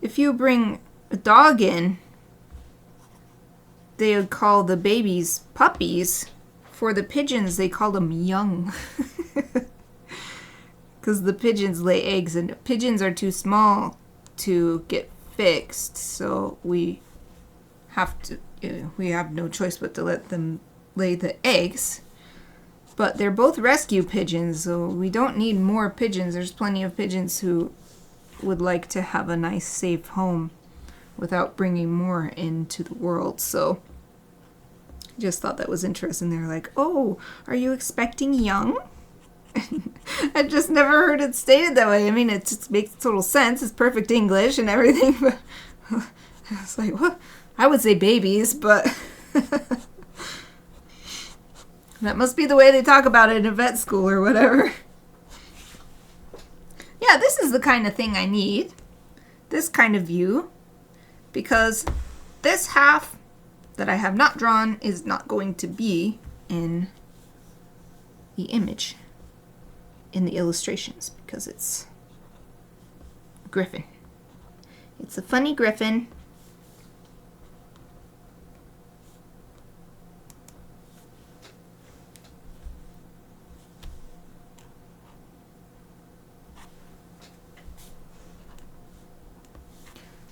if you bring a dog in, they would call the babies puppies. For the pigeons, they call them young. Because the pigeons lay eggs, and pigeons are too small to get fixed, so we have no choice but to let them lay the eggs. But they're both rescue pigeons, so we don't need more pigeons. There's plenty of pigeons who would like to have a nice, safe home without bringing more into the world. So just thought that was interesting. They're like, oh, are you expecting young? I just never heard it stated that way. I mean, it just makes total sense. It's perfect English and everything, but I was like, what? I would say babies, but that must be the way they talk about it in a vet school or whatever. Yeah, this is the kind of thing I need. This kind of view. Because this half that I have not drawn is not going to be in the image, in the illustrations, because it's a griffin. It's a funny griffin.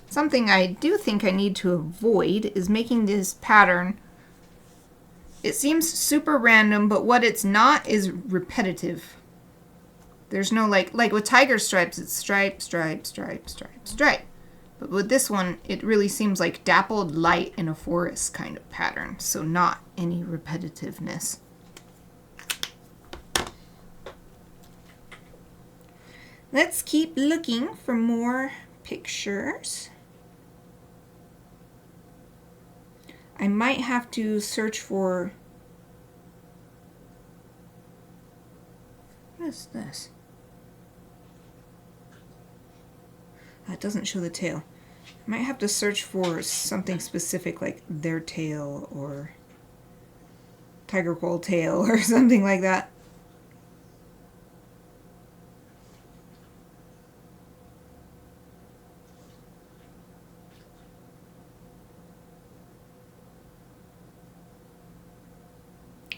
Something I do think I need to avoid is making this pattern. It seems super random, but what it's not is repetitive. There's no like with tiger stripes, it's stripe, stripe, stripe, stripe, stripe. But with this one, it really seems like dappled light in a forest kind of pattern, so not any repetitiveness. Let's keep looking for more pictures. I might have to search for... What is this? It doesn't show the tail. Might have to search for something specific like their tail or tiger quoll tail or something like that.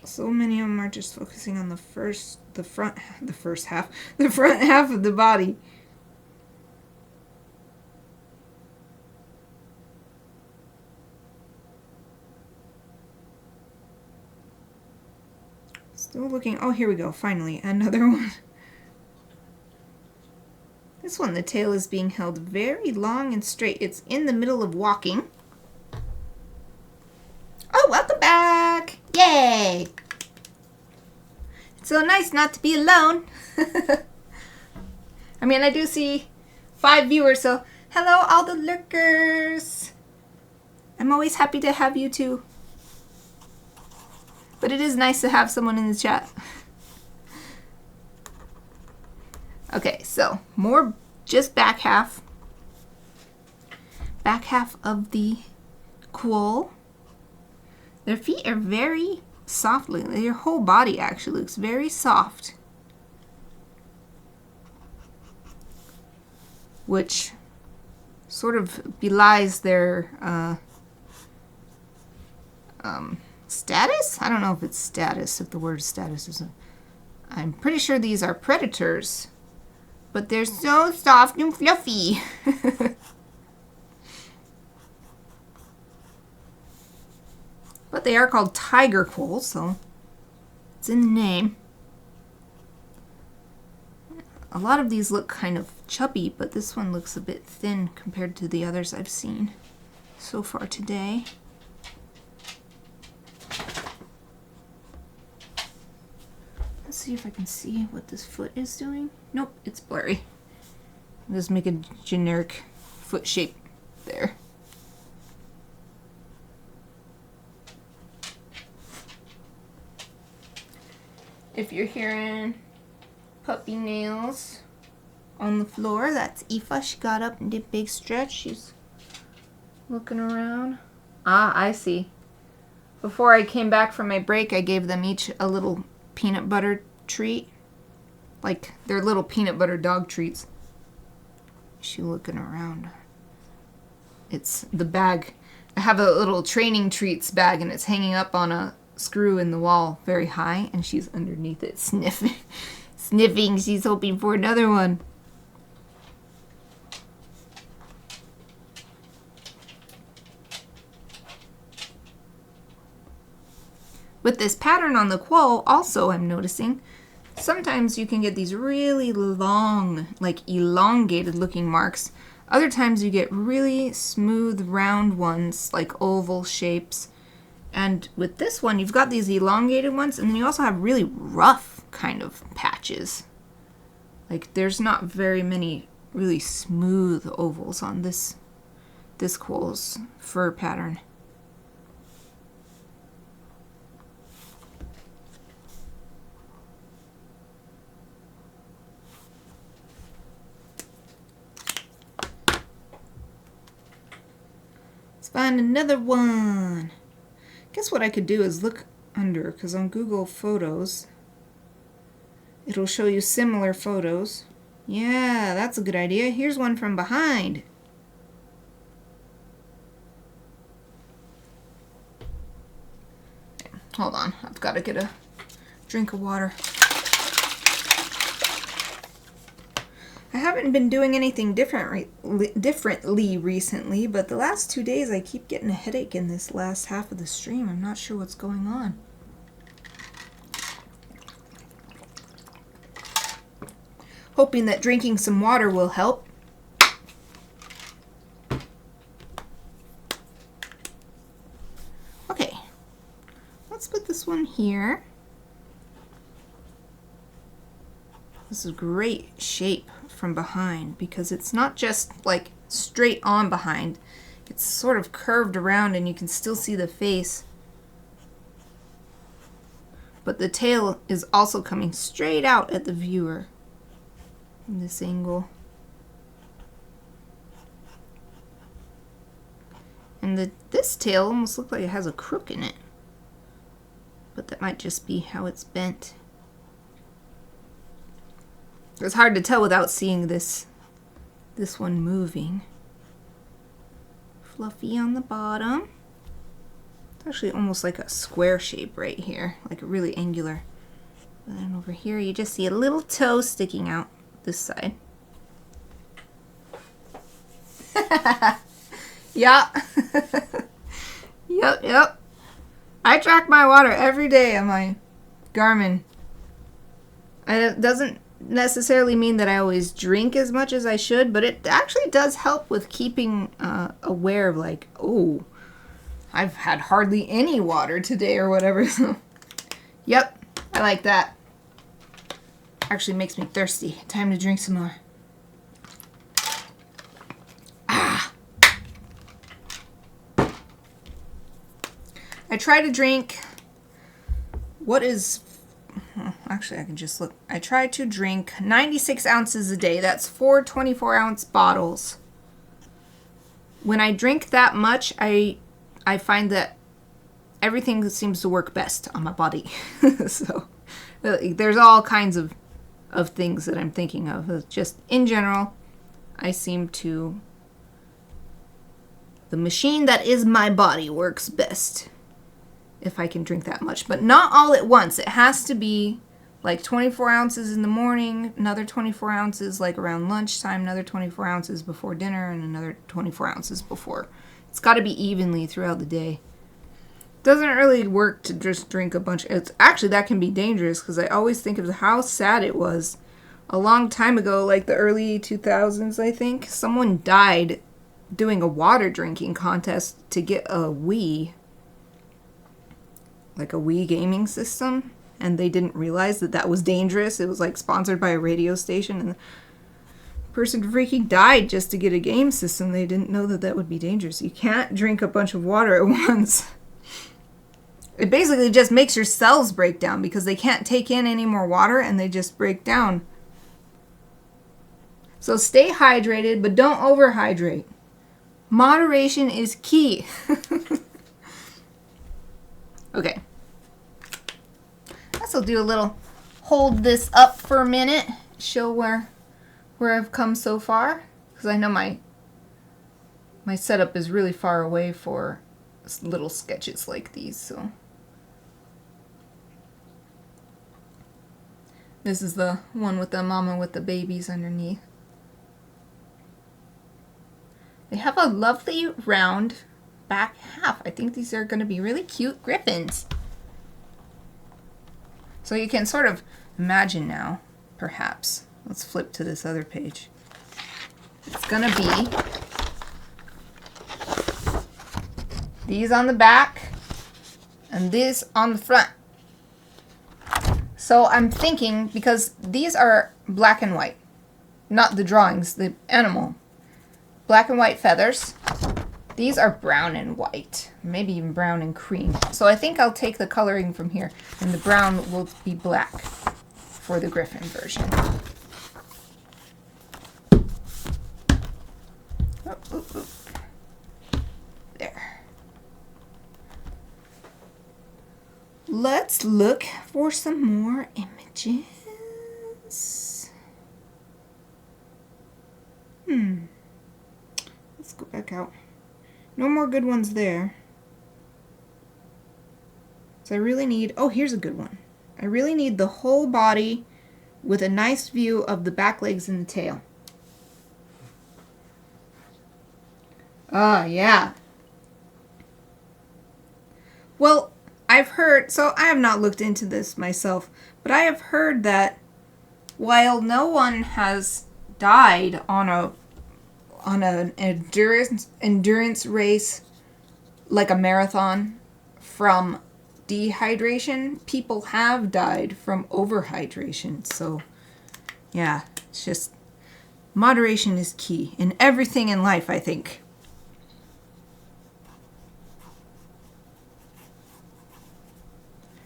So many of them are just focusing on the front half of the body. Still looking. Oh, here we go. Finally, another one. This one, the tail is being held very long and straight. It's in the middle of walking. Oh, welcome back! Yay! It's so nice not to be alone. I mean, I do see 5 viewers, so hello, all the lurkers. I'm always happy to have you too. But it is nice to have someone in the chat. Okay, so more just back half. Back half of the quoll. Their feet are very soft. Their whole body actually looks very soft. Which sort of belies their status? I don't know if it's status, if the word status isn't. I'm pretty sure these are predators, but they're so soft and fluffy. But they are called tiger quolls, so it's in the name. A lot of these look kind of chubby, but this one looks a bit thin compared to the others I've seen so far today. Let's see if I can see what this foot is doing. Nope, it's blurry. I'll just make a generic foot shape there. If you're hearing puppy nails on the floor, that's Aoife. She got up and did a big stretch. She's looking around. Ah, I see. Before I came back from my break, I gave them each a little peanut butter treat. Like, they're little peanut butter dog treats. She's looking around. It's the bag. I have a little training treats bag, and it's hanging up on a screw in the wall very high, and she's underneath it sniffing. Sniffing. She's hoping for another one. With this pattern on the quoll, also I'm noticing, sometimes you can get these really long, like elongated looking marks. Other times you get really smooth, round ones, like oval shapes. And with this one, you've got these elongated ones, and then you also have really rough kind of patches. Like, there's not very many really smooth ovals on this quoll's fur pattern. Let's find another one. Guess what I could do is look under, because on Google Photos, it'll show you similar photos. Yeah, that's a good idea. Here's one from behind. Hold on, I've got to get a drink of water. I haven't been doing anything differently recently, but the last 2 days I keep getting a headache in this last half of the stream. I'm not sure what's going on. Hoping that drinking some water will help. Okay, let's put this one here. This is a great shape from behind because it's not just like straight on behind. It's sort of curved around and you can still see the face. But the tail is also coming straight out at the viewer in this angle. And this tail almost looks like it has a crook in it. But that might just be how it's bent. It's hard to tell without seeing this one moving. Fluffy on the bottom. It's actually almost like a square shape right here, like a really angular. And then over here you just see a little toe sticking out this side. Yeah. Yep. I track my water every day on my Garmin. And it doesn't necessarily mean that I always drink as much as I should, but it actually does help with keeping aware of like, oh, I've had hardly any water today or whatever. So, yep, I like that. Actually makes me thirsty. Time to drink some more. I try to drink actually I can just look. I try to drink 96 ounces a day. That's 4 24-ounce bottles. When I drink that much, I find that everything seems to work best on my body. So there's all kinds of things that I'm thinking of. Just in general, I seem to... The machine that is my body works best if I can drink that much. But not all at once. It has to be like 24 ounces in the morning, another 24 ounces like around lunchtime, another 24 ounces before dinner, and another 24 ounces before. It's got to be evenly throughout the day. Doesn't really work to just drink a bunch. It's actually, that can be dangerous because I always think of how sad it was. A long time ago, like the early 2000s, I think, someone died doing a water drinking contest to get a Wii. Like a Wii gaming system, and they didn't realize that was dangerous. It was like sponsored by a radio station, and the person freaking died just to get a game system. They didn't know that would be dangerous. You can't drink a bunch of water at once. It basically just makes your cells break down because they can't take in any more water and they just break down. So stay hydrated, but don't overhydrate. Moderation is key. Okay. This will do a little hold this up for a minute, show where I've come so far, because I know my setup is really far away for little sketches like these. So this is the one with the mama with the babies underneath. They have a lovely round back half. I think these are going to be really cute griffins. So you can sort of imagine now, perhaps. Let's flip to this other page. It's going to be these on the back and this on the front. So I'm thinking, because these are black and white, not the drawings, the animal. Black and white feathers. These are brown and white, maybe even brown and cream. So I think I'll take the coloring from here, and the brown will be black for the Gryphon version. Oh. There. Let's look for some more images. Let's go back out. No more good ones there. So I really need... Oh, here's a good one. I really need the whole body with a nice view of the back legs and the tail. Yeah. Well, I've heard... So I have not looked into this myself, but I have heard that while no one has died on an endurance race like a marathon from dehydration, people have died from overhydration. So yeah, it's just moderation is key in everything in life, I think.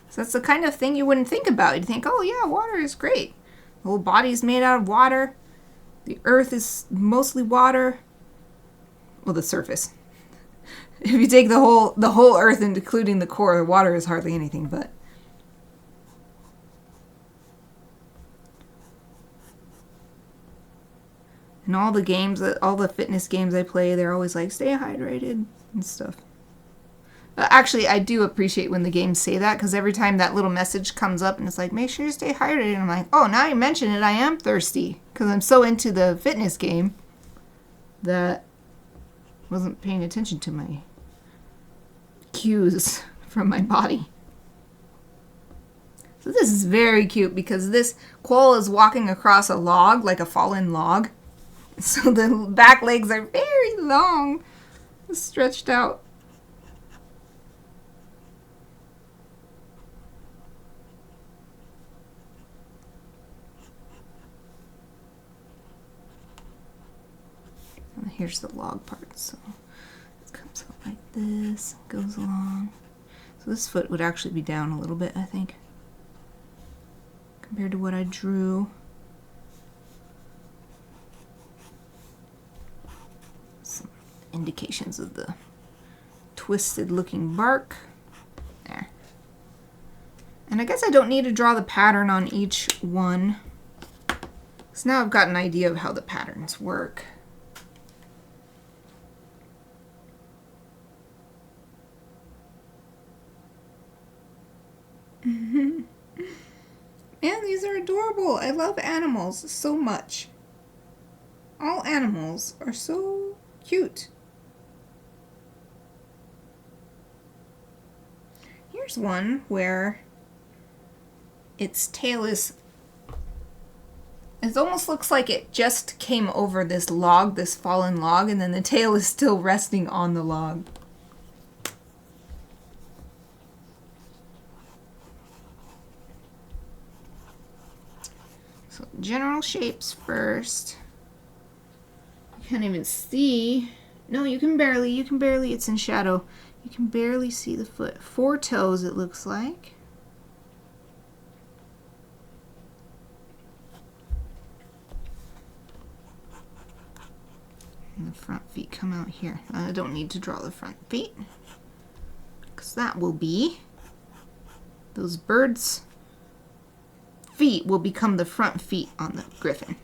So that's the kind of thing you wouldn't think about. You'd think, oh yeah, water is great. The whole body's made out of water. The earth is mostly water. Well, the surface. If you take the whole Earth, including the core, water is hardly anything, but... And all the games, all the fitness games I play, they're always like, stay hydrated and stuff. Actually, I do appreciate when the games say that, because every time that little message comes up and it's like, make sure you stay hydrated, and I'm like, oh, now you mention it, I am thirsty. Because I'm so into the fitness game that I wasn't paying attention to my cues from my body. So this is very cute because this quoll is walking across a log, like a fallen log. So the back legs are very long, stretched out. And here's the log part. So it comes out like this, goes along. So this foot would actually be down a little bit, I think, compared to what I drew. Some indications of the twisted looking bark. There. And I guess I don't need to draw the pattern on each one. So now I've got an idea of how the patterns work. Man, these are adorable. I love animals so much. All animals are so cute. Here's one where its tail is... It almost looks like it just came over this log, this fallen log, and then the tail is still resting on the log. So general shapes first. You can't even see. No, you can barely, it's in shadow. You can barely see the foot. 4 toes, it looks like. And the front feet come out here. I don't need to draw the front feet, because that will be, those birds' feet will become the front feet on the griffin.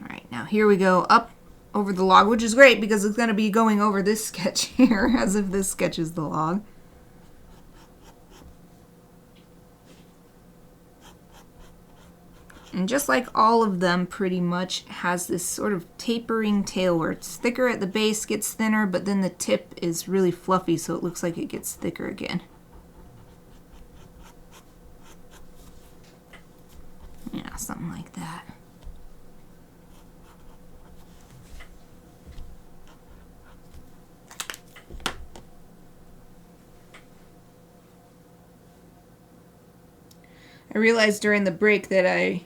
Alright, now here we go up over the log, which is great because it's going to be going over this sketch here, as if this sketch is the log. And just like all of them pretty much has this sort of tapering tail where it's thicker at the base, gets thinner, but then the tip is really fluffy, so it looks like it gets thicker again. Yeah, something like that. I realized during the break that I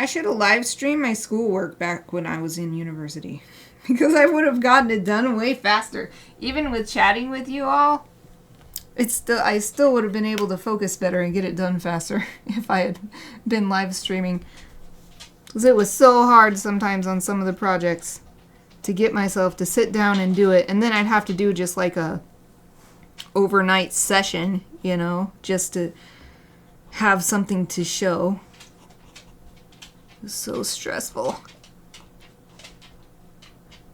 should have live streamed my schoolwork back when I was in university, because I would have gotten it done way faster. Even with chatting with you all, I still would have been able to focus better and get it done faster if I had been live streaming. Because it was so hard sometimes on some of the projects to get myself to sit down and do it, and then I'd have to do just like a overnight session, you know, just to have something to show. It was so stressful.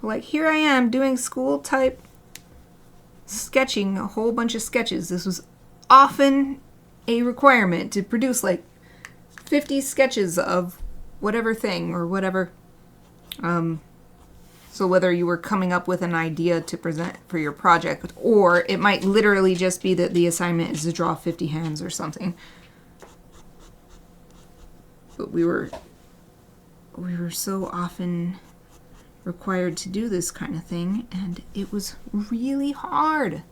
Like, here I am doing school type sketching, a whole bunch of sketches. This was often a requirement to produce like 50 sketches of whatever thing or whatever. So whether you were coming up with an idea to present for your project, or it might literally just be that the assignment is to draw 50 hands or something. But we were so often required to do this kind of thing, and it was really hard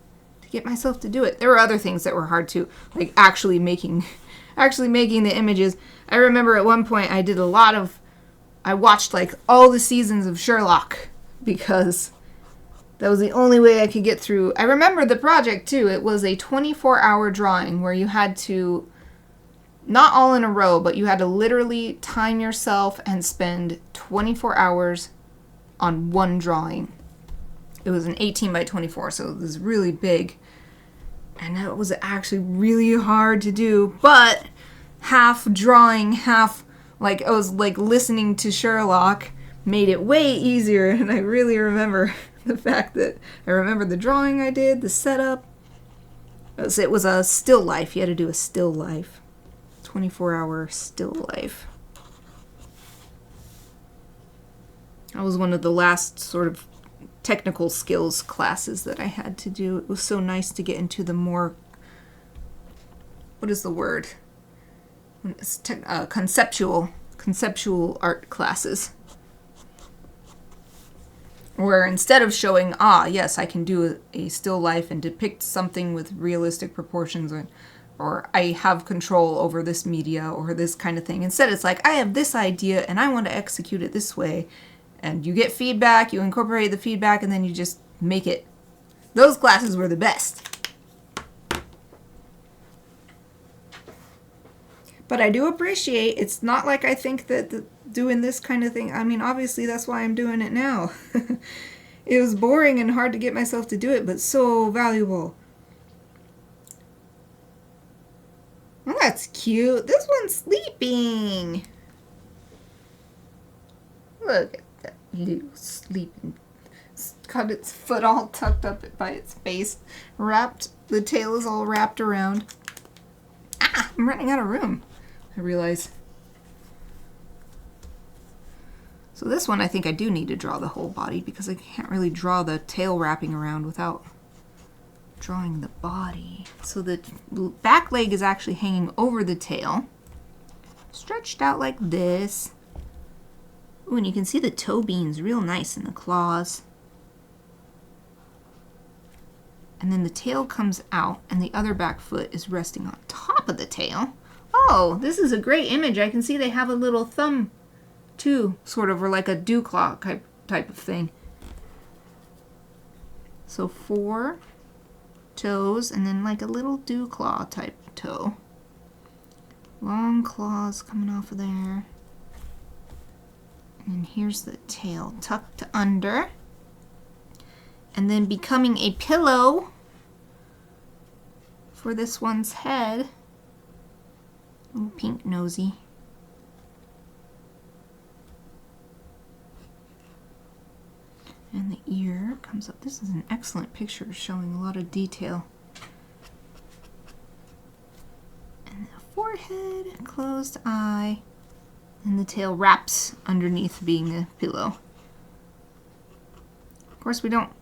to get myself to do it. There were other things that were hard too, like actually making the images. I remember at one point I watched like all the seasons of Sherlock because that was the only way I could get through. I remember the project too. It was a 24-hour drawing where you had to, not all in a row, but you had to literally time yourself and spend 24 hours on one drawing. it was an 18 by 24, so it was really big. And that was actually really hard to do, but half drawing, half like I was like listening to Sherlock made it way easier. And I really remember the fact that I remember the drawing I did, the setup. It was a still life. You had to do a still life, 24-hour still life. That was one of the last sort of technical skills classes that I had to do. It was so nice to get into the more, what is the word? It's conceptual art classes. Where instead of showing, yes, I can do a still life and depict something with realistic proportions, or I have control over this media or this kind of thing. Instead, it's like, I have this idea and I want to execute it this way. And you get feedback, you incorporate the feedback, and then you just make it. Those classes were the best. But I do appreciate, it's not like I think that doing this kind of thing, I mean, obviously that's why I'm doing it now. It was boring and hard to get myself to do it, but so valuable. Oh, that's cute. This one's sleeping. Look at that little sleeping. It's got its foot all tucked up by its face. Wrapped, the tail is all wrapped around. I'm running out of room, I realize. So this one I think I do need to draw the whole body because I can't really draw the tail wrapping around without drawing the body. So the back leg is actually hanging over the tail, stretched out like this. Ooh, and you can see the toe beans real nice in the claws. And then the tail comes out and the other back foot is resting on top of the tail. Oh, this is a great image. I can see they have a little thumb too, sort of, or like a dew claw type of thing. So 4 toes and then like a little dew claw type toe. Long claws coming off of there. And here's the tail tucked under. And then becoming a pillow for this one's head. Ooh, pink nosy. And the ear comes up. This is an excellent picture showing a lot of detail. And the forehead, closed eye, and the tail wraps underneath being a pillow. Of course, we don't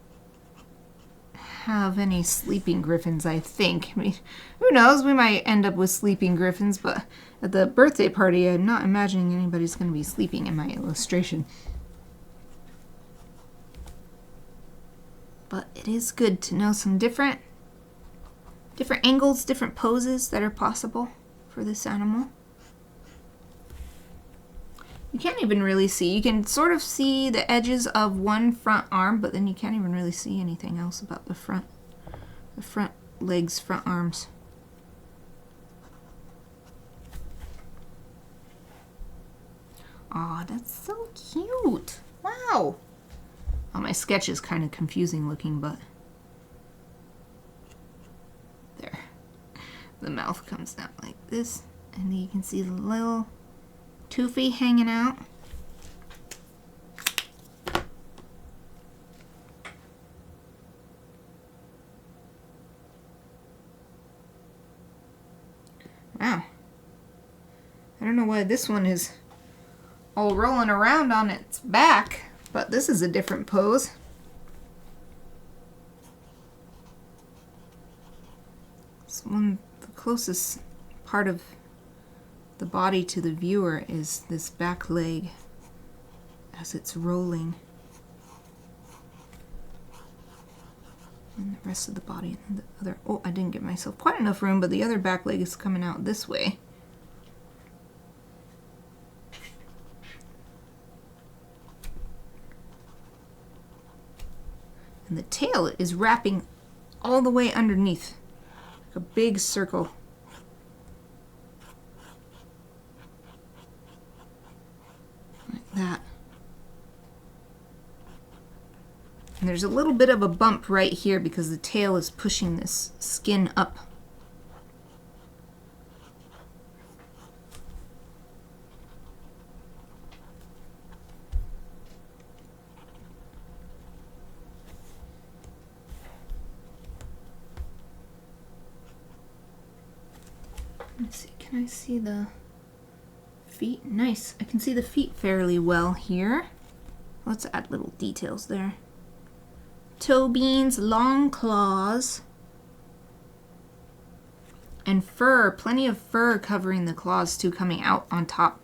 have any sleeping griffins, I think. I mean, who knows? We might end up with sleeping griffins, but at the birthday party, I'm not imagining anybody's going to be sleeping in my illustration. But it is good to know some different angles, different poses that are possible for this animal. You can't even really see. You can sort of see the edges of one front arm, but then you can't even really see anything else about the front legs, front arms. Aw, that's so cute. Wow. Oh, my sketch is kind of confusing looking, but there. The mouth comes down like this, and you can see the little toothy hanging out. Wow. I don't know why this one is all rolling around on its back. But this is a different pose. This one, the closest part of the body to the viewer is this back leg as it's rolling. And the rest of the body and the other, oh, I didn't give myself quite enough room, but the other back leg is coming out this way. And the tail is wrapping all the way underneath, like a big circle. Like that. And there's a little bit of a bump right here because the tail is pushing this skin up. Let's see, can I see the feet? Nice. I can see the feet fairly well here. Let's add little details there. Toe beans, long claws, and fur. Plenty of fur covering the claws too, coming out on top.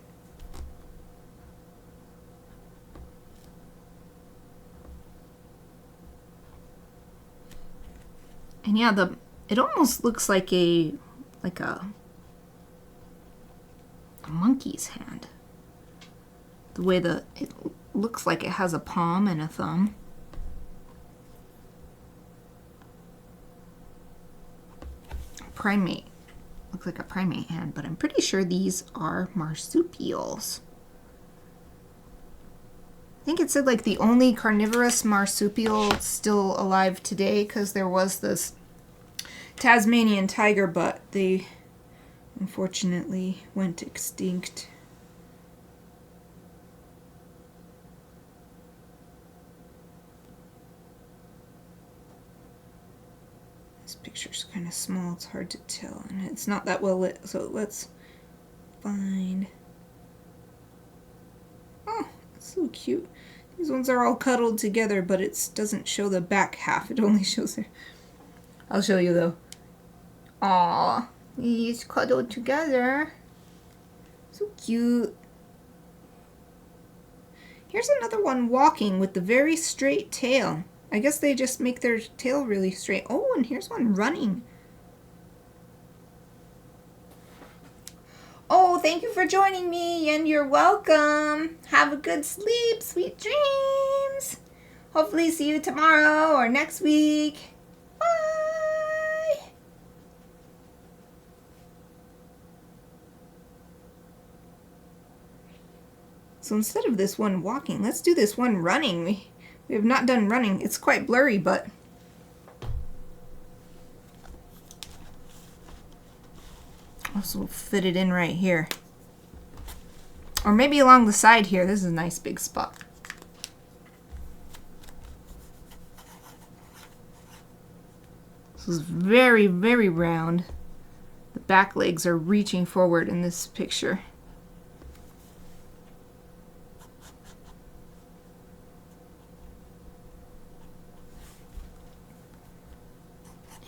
And yeah, it almost looks like a monkey's hand. The way it looks like it has a palm and a thumb. Primate. Looks like a primate hand, but I'm pretty sure these are marsupials. I think it said like the only carnivorous marsupial still alive today, because there was this Tasmanian tiger, but they unfortunately went extinct. This picture's kind of small, it's hard to tell, and it's not that well lit, so let's find... Oh, that's so cute. These ones are all cuddled together, but it doesn't show the back half, it only shows their... I'll show you though. Aww, these cuddled together. So cute. Here's another one walking with the very straight tail. I guess they just make their tail really straight. Oh, and here's one running. Oh, thank you for joining me, and you're welcome. Have a good sleep, sweet dreams. Hopefully see you tomorrow or next week. Bye. So instead of this one walking, let's do this one running. We have not done running. It's quite blurry, but also fit it in right here. Or maybe along the side here. This is a nice big spot. This is very, very round. The back legs are reaching forward in this picture.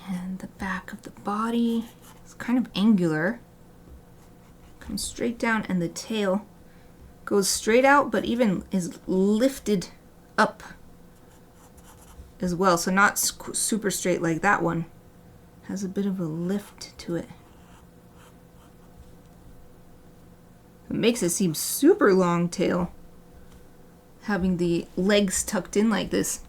And the back of the body is kind of angular. Comes straight down, and the tail goes straight out, but even is lifted up as well. So not super straight like that one. Has a bit of a lift to it. It makes it seem super long tail, having the legs tucked in like this.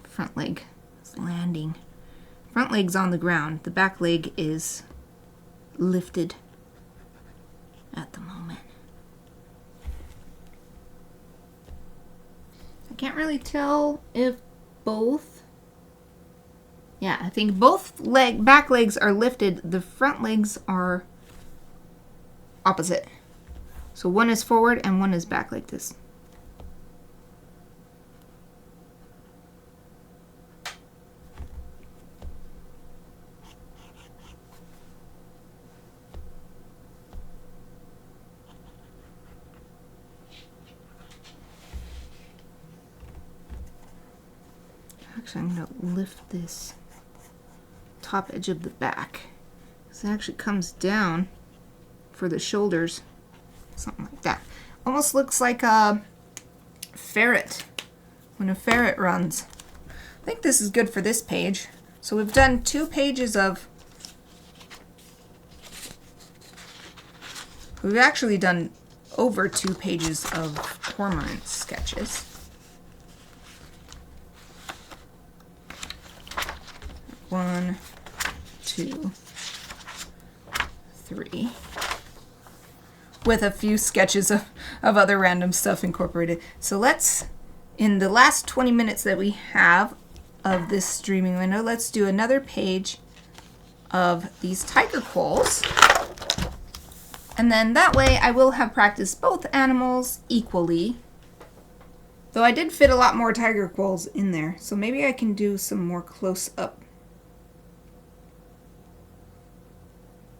Front leg is landing. Front leg's on the ground. The back leg is lifted at the moment. I can't really tell if both... Yeah, I think both back legs are lifted. The front legs are opposite. So one is forward and one is back like this. Actually, I'm going to lift this top edge of the back. So it actually comes down for the shoulders. Something like that. Almost looks like a ferret when a ferret runs. I think this is good for this page. So we've done 2 pages of... We've actually done over 2 pages of cormorant sketches. 1, 2, 3. with a few sketches of other random stuff incorporated. So let's, in the last 20 minutes that we have of this streaming window, let's do another page of these tiger quolls. And then that way I will have practiced both animals equally. Though I did fit a lot more tiger quolls in there, so maybe I can do some more close-up,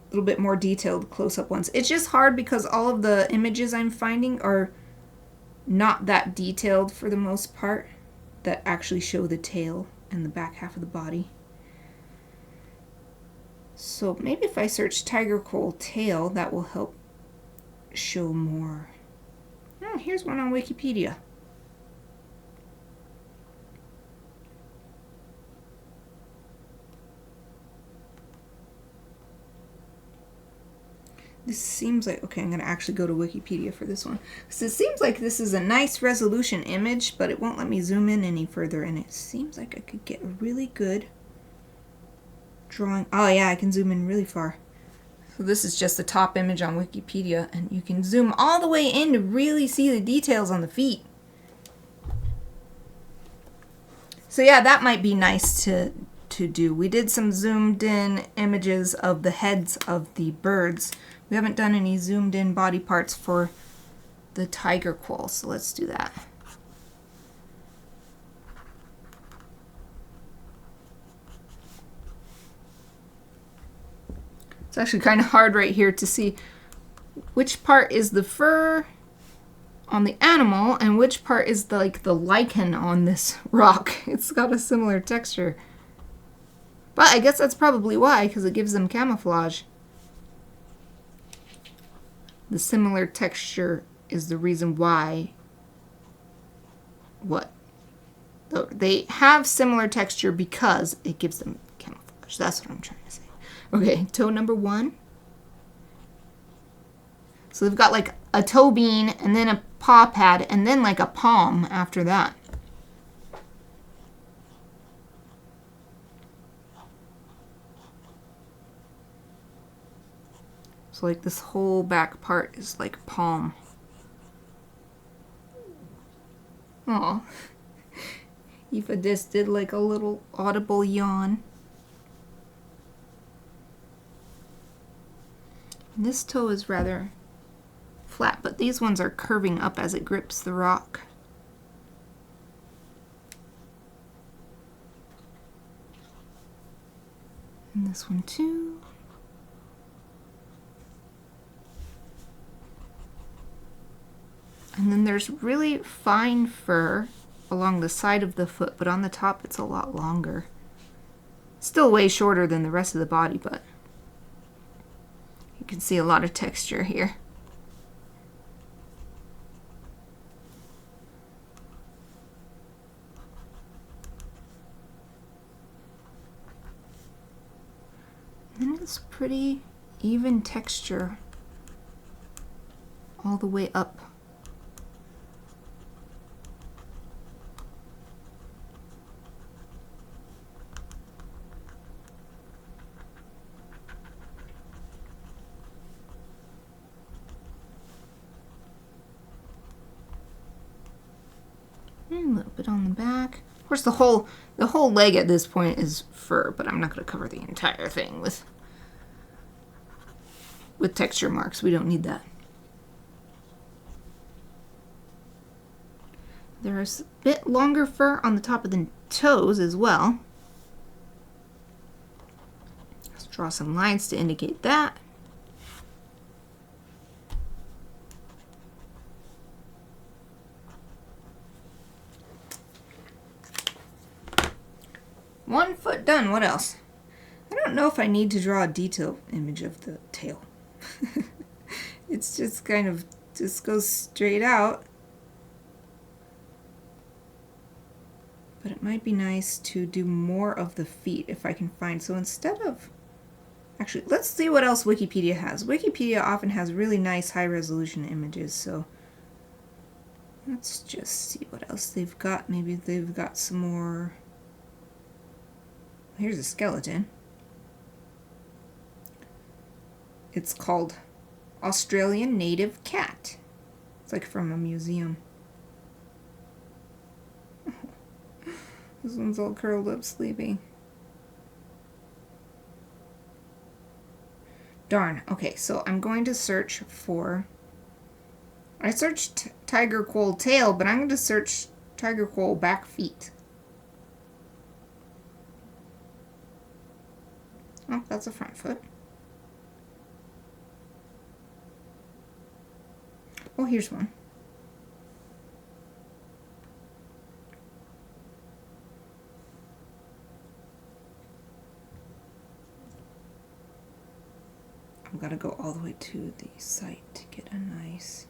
a little bit more detailed close-up ones. It's just hard because all of the images I'm finding are not that detailed for the most part, that actually show the tail and the back half of the body. So maybe if I search tiger quoll tail, that will help show more. Oh, here's one on Wikipedia. This seems like, okay, I'm going to actually go to Wikipedia for this one. Because it seems like this is a nice resolution image, but it won't let me zoom in any further. And it seems like I could get a really good drawing. Oh yeah, I can zoom in really far. So this is just the top image on Wikipedia. And you can zoom all the way in to really see the details on the feet. So yeah, that might be nice to do. We did some zoomed in images of the heads of the birds. We haven't done any zoomed in body parts for the tiger quoll, so let's do that. It's actually kind of hard right here to see which part is the fur on the animal and which part is the lichen on this rock. It's got a similar texture. But I guess that's probably why, because it gives them camouflage. The similar texture is the reason why. What? They have similar texture because it gives them camouflage. That's what I'm trying to say. Okay, toe number 1. So they've got like a toe bean and then a paw pad and then like a palm after that. So like this whole back part is like palm. Aw. Eva just did like a little audible yawn. And this toe is rather flat, but these ones are curving up as it grips the rock. And this one too. And then there's really fine fur along the side of the foot, but on the top it's a lot longer. Still way shorter than the rest of the body, but you can see a lot of texture here. And it's pretty even texture all the way up. A little bit on the back. Of course, the whole leg at this point is fur, but I'm not going to cover the entire thing with texture marks. We don't need that. There's a bit longer fur on the top of the toes as well. Let's draw some lines to indicate that. One foot done. What else? I don't know if I need to draw a detailed image of the tail. It's just kind of just goes straight out. But it might be nice to do more of the feet if I can find. So instead of... Actually, let's see what else Wikipedia has. Wikipedia often has really nice high-resolution images, so... Let's just see what else they've got. Maybe they've got some more... Here's a skeleton. It's called Australian native cat. It's like from a museum. This one's all curled up sleeping. Darn. Okay, so I'm going to search for... I searched tiger quoll tail, but I'm going to search tiger quoll back feet. Oh, that's a front foot. Oh, here's one. I've got to go all the way to the site to get a nice...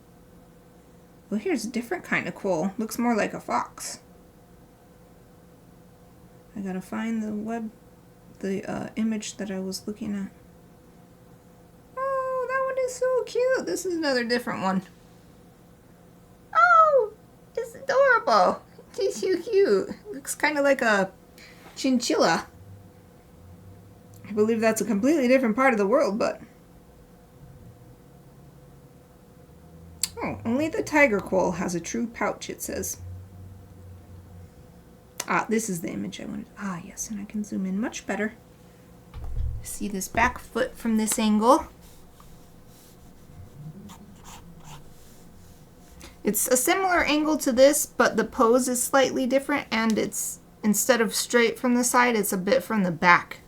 Well, here's a different kind of quoll. Looks more like a fox. I gotta find the image that I was looking at. Oh, that one is so cute. This is another different one. Oh, it's adorable. It's so cute. Looks kind of like a chinchilla. I believe that's a completely different part of the world, but... Oh, only the tiger quoll has a true pouch, it says. Ah, this is the image I wanted. Ah, yes, and I can zoom in much better. See this back foot from this angle. It's a similar angle to this, but the pose is slightly different, and it's, instead of straight from the side, it's a bit from the back.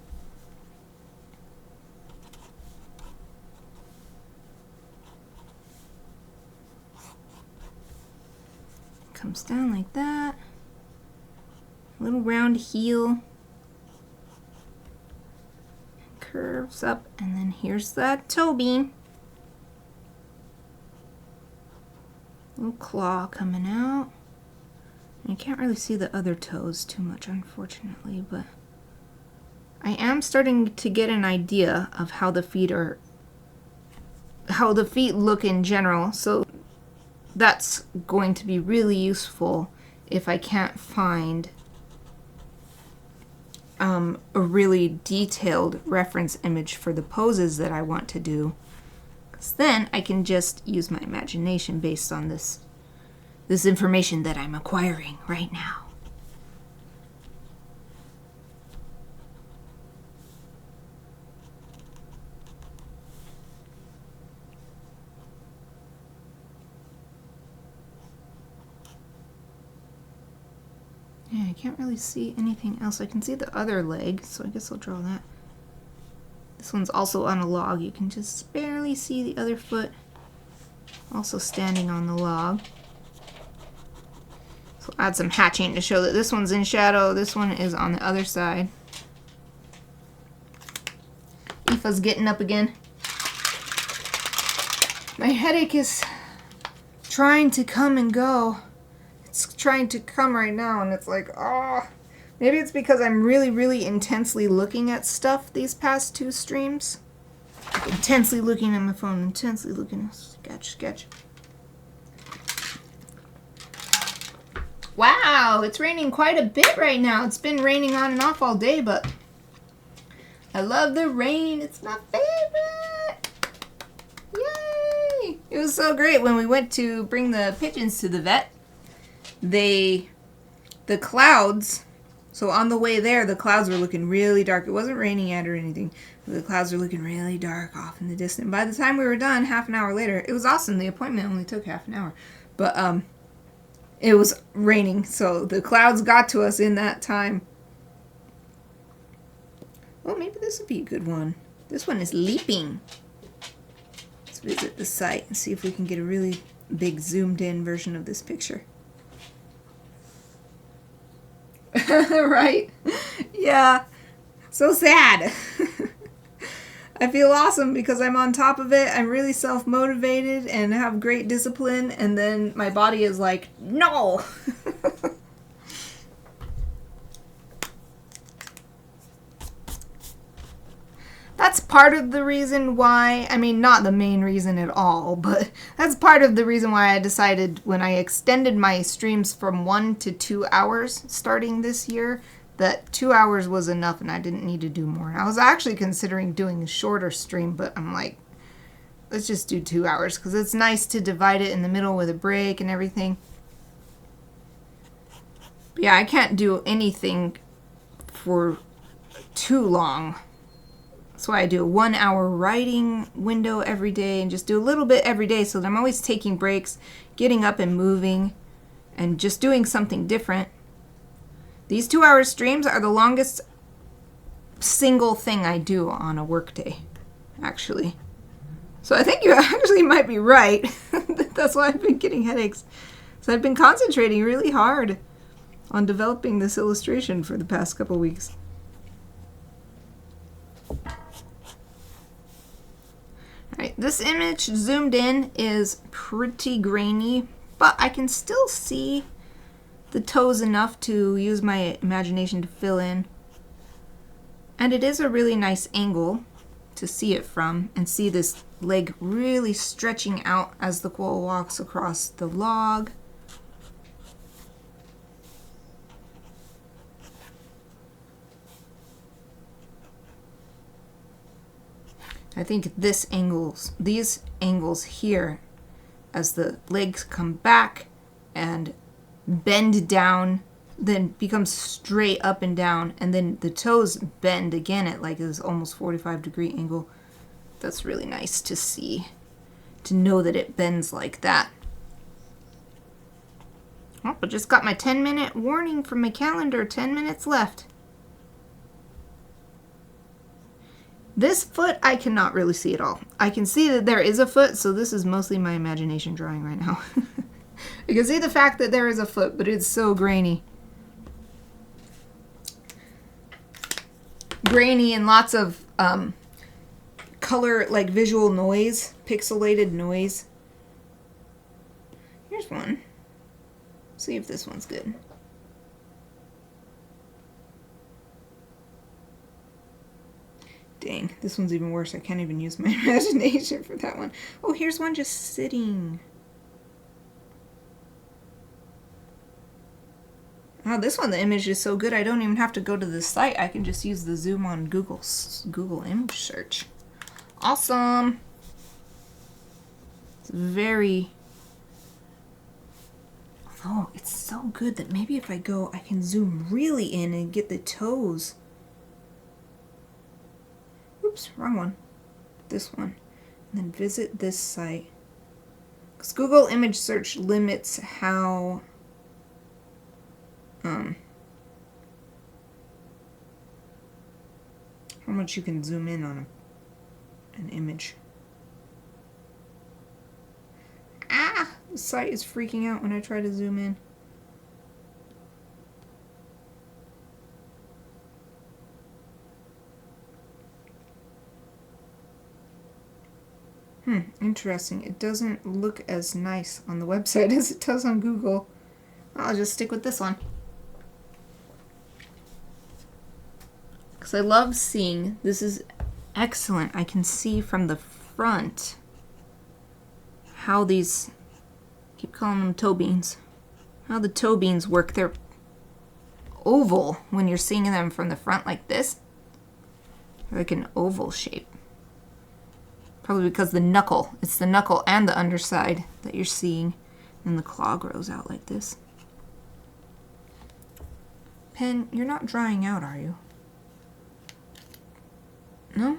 Comes down like that. Little round heel. Curves up, and then here's that toe bean. Little claw coming out. And you can't really see the other toes too much, unfortunately, but I am starting to get an idea of how the feet look in general, so that's going to be really useful if I can't find a really detailed reference image for the poses that I want to do, because then I can just use my imagination based on this information that I'm acquiring right now. Yeah, I can't really see anything else. I can see the other leg, so I guess I'll draw that. This one's also on a log. You can just barely see the other foot also standing on the log. So I'll add some hatching to show that this one's in shadow, this one is on the other side. Aoife's getting up again. My headache is trying to come and go. It's trying to come right now, and it's like, oh. Maybe it's because I'm really, really intensely looking at stuff these past two streams. Intensely looking at my phone, intensely looking at sketch. Wow, it's raining quite a bit right now. It's been raining on and off all day, but I love the rain. It's my favorite. Yay! It was so great when we went to bring the pigeons to the vet. The clouds, so on the way there, the clouds were looking really dark. It wasn't raining yet or anything. The clouds were looking really dark off in the distance. By the time we were done, half an hour later, it was awesome. The appointment only took half an hour. But it was raining, so the clouds got to us in that time. Well, maybe this would be a good one. This one is leaping. Let's visit the site and see if we can get a really big zoomed in version of this picture. Right? Yeah. So sad. I feel awesome because I'm on top of it. I'm really self-motivated and have great discipline, and then my body is like, no! That's part of the reason why, I mean, not the main reason at all, but that's part of the reason why I decided when I extended my streams from 1 to 2 hours starting this year, that 2 hours was enough and I didn't need to do more. I was actually considering doing a shorter stream, but I'm like, let's just do 2 hours because it's nice to divide it in the middle with a break and everything. But yeah, I can't do anything for too long. That's why I do a 1 hour writing window every day and just do a little bit every day so that I'm always taking breaks, getting up and moving, and just doing something different. These 2 hour streams are the longest single thing I do on a work day, actually. So I think you actually might be right. That's why I've been getting headaches. So I've been concentrating really hard on developing this illustration for the past couple weeks. Alright, this image zoomed in is pretty grainy, but I can still see the toes enough to use my imagination to fill in. And it is a really nice angle to see it from and see this leg really stretching out as the quoll walks across the log. I think these angles here, as the legs come back and bend down, then becomes straight up and down, and then the toes bend again at like this almost 45-degree angle. That's really nice to see, to know that it bends like that. Oh, I just got my 10-minute warning from my calendar. 10 minutes left. This foot I cannot really see at all. I can see that there is a foot, so this is mostly my imagination drawing right now. I can see the fact that there is a foot, but it's so grainy. Grainy and lots of color, like visual noise, pixelated noise. Here's one. See if this one's good. Dang, this one's even worse. I can't even use my imagination for that one. Oh, here's one just sitting. Oh, this one, the image is so good I don't even have to go to the site. I can just use the zoom on Google image search. Awesome. It's very... Oh, it's so good that maybe if I go, I can zoom really in and get the toes. Oops, wrong one. This one. And then visit this site. Because Google image search limits how much you can zoom in on an image. Ah! The site is freaking out when I try to zoom in. Interesting. It doesn't look as nice on the website as it does on Google. I'll just stick with this one. Because I love seeing, this is excellent. I can see from the front how these, I keep calling them toe beans, how the toe beans work. They're oval when you're seeing them from the front like this. They're like an oval shape. Probably because it's the knuckle and the underside that you're seeing. And the claw grows out like this. Pen, you're not drying out, are you? No?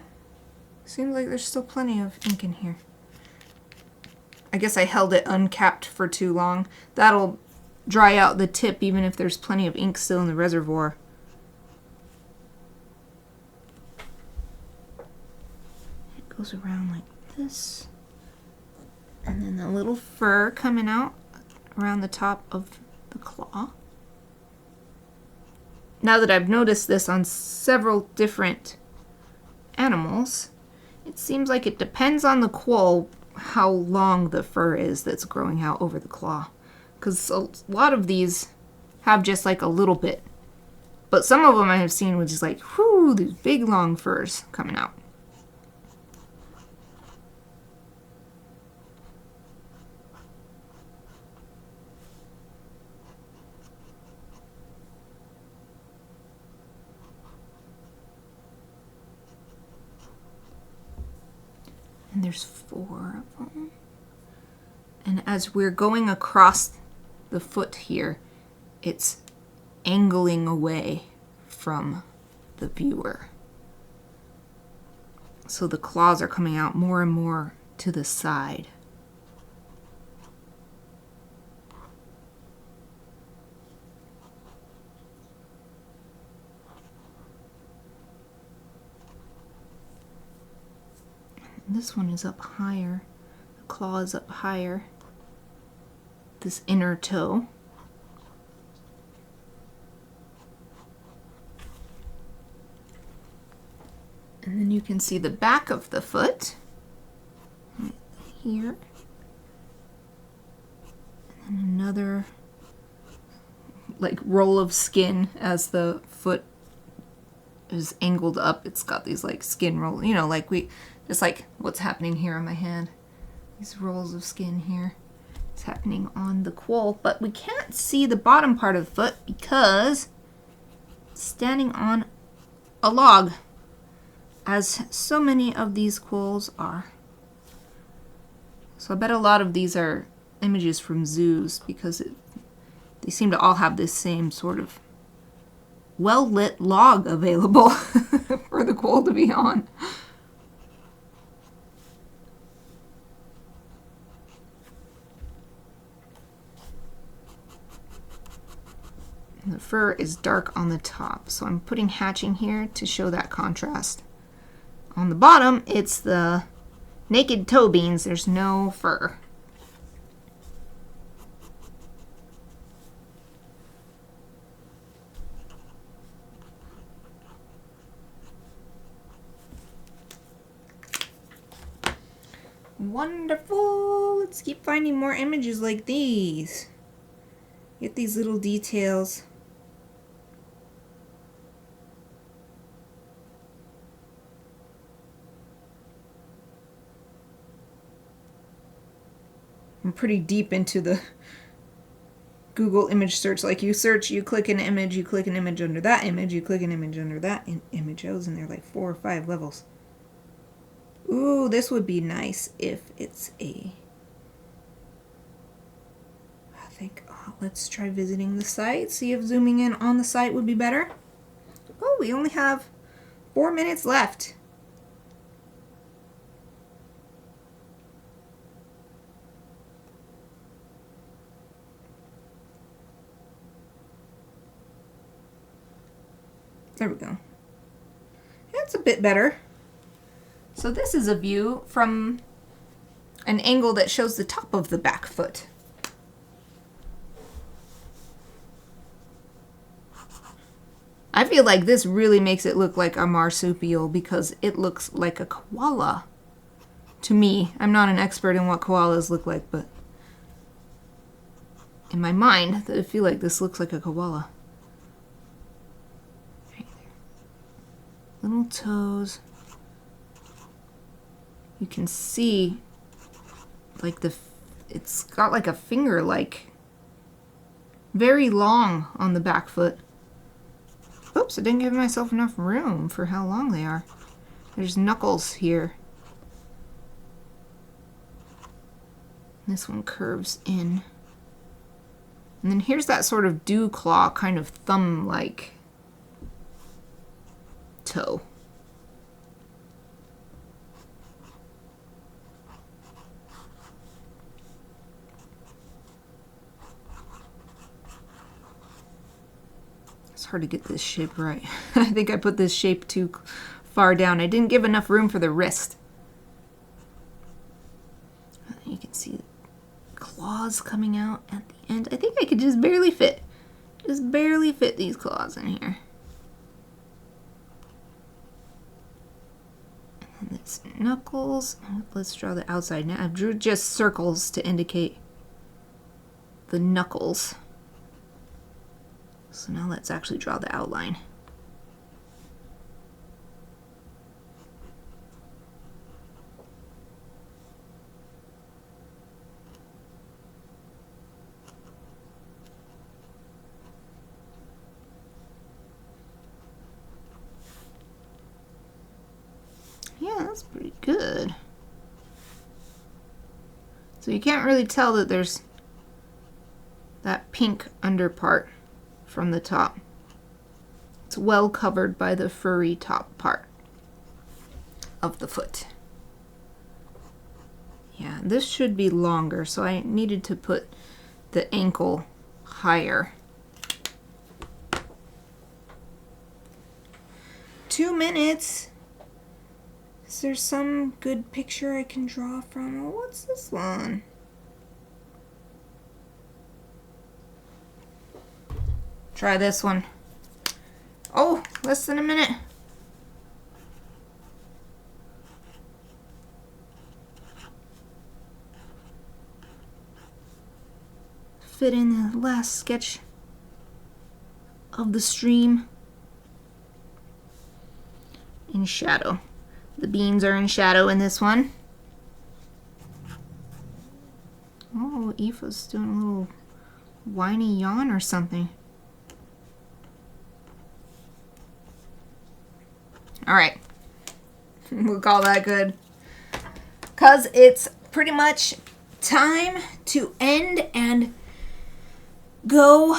Seems like there's still plenty of ink in here. I guess I held it uncapped for too long. That'll dry out the tip even if there's plenty of ink still in the reservoir. It goes around like this. And then the little fur coming out around the top of the claw. Now that I've noticed this on several different animals, it seems like it depends on the quoll how long the fur is that's growing out over the claw. Because a lot of these have just like a little bit. But some of them I have seen with just like, whoo, these big long furs coming out. And there's 4 of them. And as we're going across the foot here, it's angling away from the viewer. So the claws are coming out more and more to the side. This one is up higher. The claw is up higher. This inner toe. And then you can see the back of the foot right here. And then another like roll of skin as the foot is angled up. It's got these like skin rolls, you know, like just like what's happening here on my hand. These rolls of skin here. It's happening on the quoll, but we can't see the bottom part of the foot because it's standing on a log, as so many of these quolls are. So I bet a lot of these are images from zoos because they seem to all have this same sort of well-lit log available for the quoll to be on. The fur is dark on the top, so I'm putting hatching here to show that contrast. On the bottom, it's the naked toe beans. There's no fur. Wonderful! Let's keep finding more images like these. Get these little details. I'm pretty deep into the Google image search. Like you search, you click an image under that image, you click an image under that image. I was in there like 4 or 5 levels. Ooh, this would be nice if it's a... I think, let's try visiting the site, see if zooming in on the site would be better. Oh, we only have 4 minutes left. There we go. That's a bit better. So this is a view from an angle that shows the top of the back foot. I feel like this really makes it look like a marsupial because it looks like a koala to me. I'm not an expert in what koalas look like, but in my mind, I feel like this looks like a koala. Little toes. You can see like it's got like a finger, like very long on the back foot. Oops, I didn't give myself enough room for how long they are. There's knuckles here. This one curves in. And then here's that sort of dew claw, kind of thumb-like toe. It's hard to get this shape right. I think I put this shape too far down. I didn't give enough room for the wrist. You can see claws coming out at the end. I think I could just barely fit these claws in here. And it's knuckles. Let's draw the outside now. I drew just circles to indicate the knuckles. So now let's actually draw the outline. Yeah, that's pretty good. So you can't really tell that there's that pink under part from the top. It's well covered by the furry top part of the foot. Yeah, this should be longer, so I needed to put the ankle higher. 2 minutes. Is there some good picture I can draw from? Oh, what's this one? Try this one. Oh, less than a minute. Fit in the last sketch of the stream in shadow. The beans are in shadow in this one. Oh, Aoife's doing a little whiny yawn or something. All right, we'll call that good. 'Cause it's pretty much time to end and go.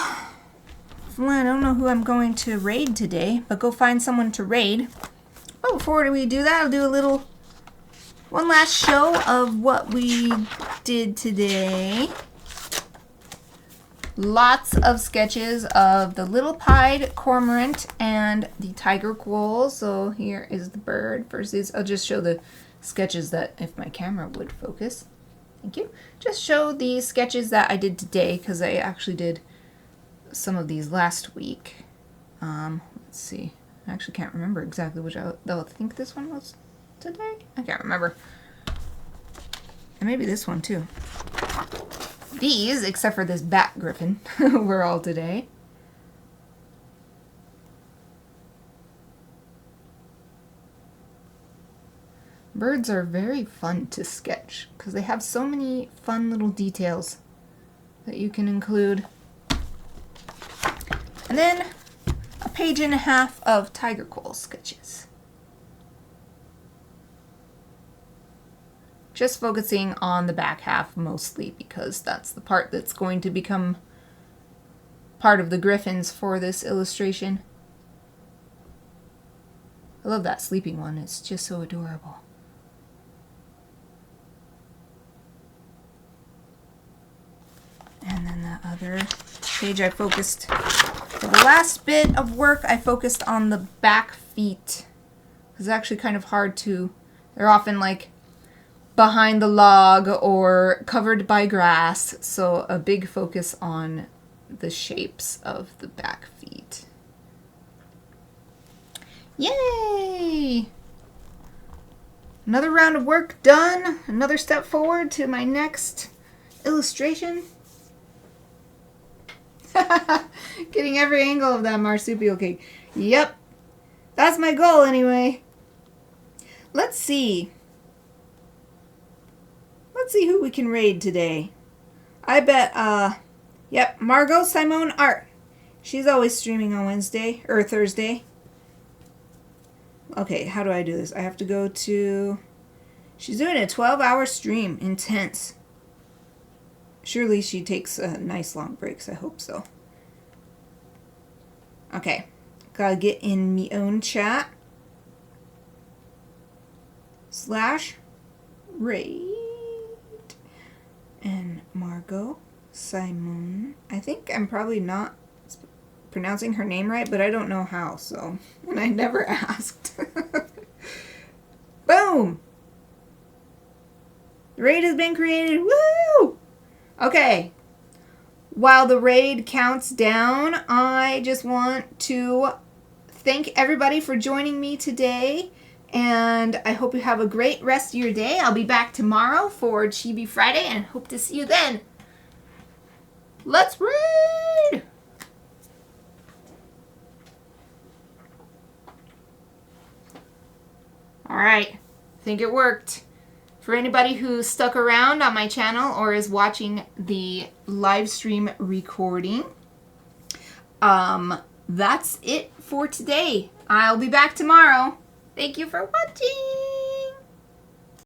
Well, I don't know who I'm going to raid today, but go find someone to raid. Oh, before we do that, I'll do one last show of what we did today. Lots of sketches of the little pied cormorant and the tiger quoll. So here is the bird versus, I'll just show the sketches that, if my camera would focus. Thank you. Just show the sketches that I did today, because I actually did some of these last week. Let's see. I actually can't remember exactly which I think this one was today. I can't remember. And maybe this one too. These, except for this bat griffin, were all today. Birds are very fun to sketch because they have so many fun little details that you can include. And then a page and a half of tiger quoll sketches. Just focusing on the back half mostly because that's the part that's going to become part of the griffins for this illustration. I love that sleeping one. It's just so adorable. And then the other page I focused, for the last bit of work, I focused on the back feet. It's actually kind of hard to, they're often like behind the log or covered by grass, so a big focus on the shapes of the back feet. Yay! Another round of work done. Another step forward to my next illustration. Getting every angle of that marsupial cake. Yep. That's my goal anyway. Let's see. Let's see who we can raid today. I bet, yep, Margot Simone Art. She's always streaming on Wednesday, or Thursday. Okay, how do I do this? I have to go to, she's doing a 12-hour stream, intense. Surely she takes nice long breaks, I hope so. Okay, gotta get in me own chat. /raid. And Margot Simone. I think I'm probably not pronouncing her name right, but I don't know how, so. And I never asked. Boom! The raid has been created. Woo! Okay. While the raid counts down, I just want to thank everybody for joining me today. And I hope you have a great rest of your day. I'll be back tomorrow for Chibi Friday and hope to see you then. Let's raid! Alright, I think it worked. For anybody who stuck around on my channel or is watching the live stream recording, that's it for today. I'll be back tomorrow. Thank you for watching.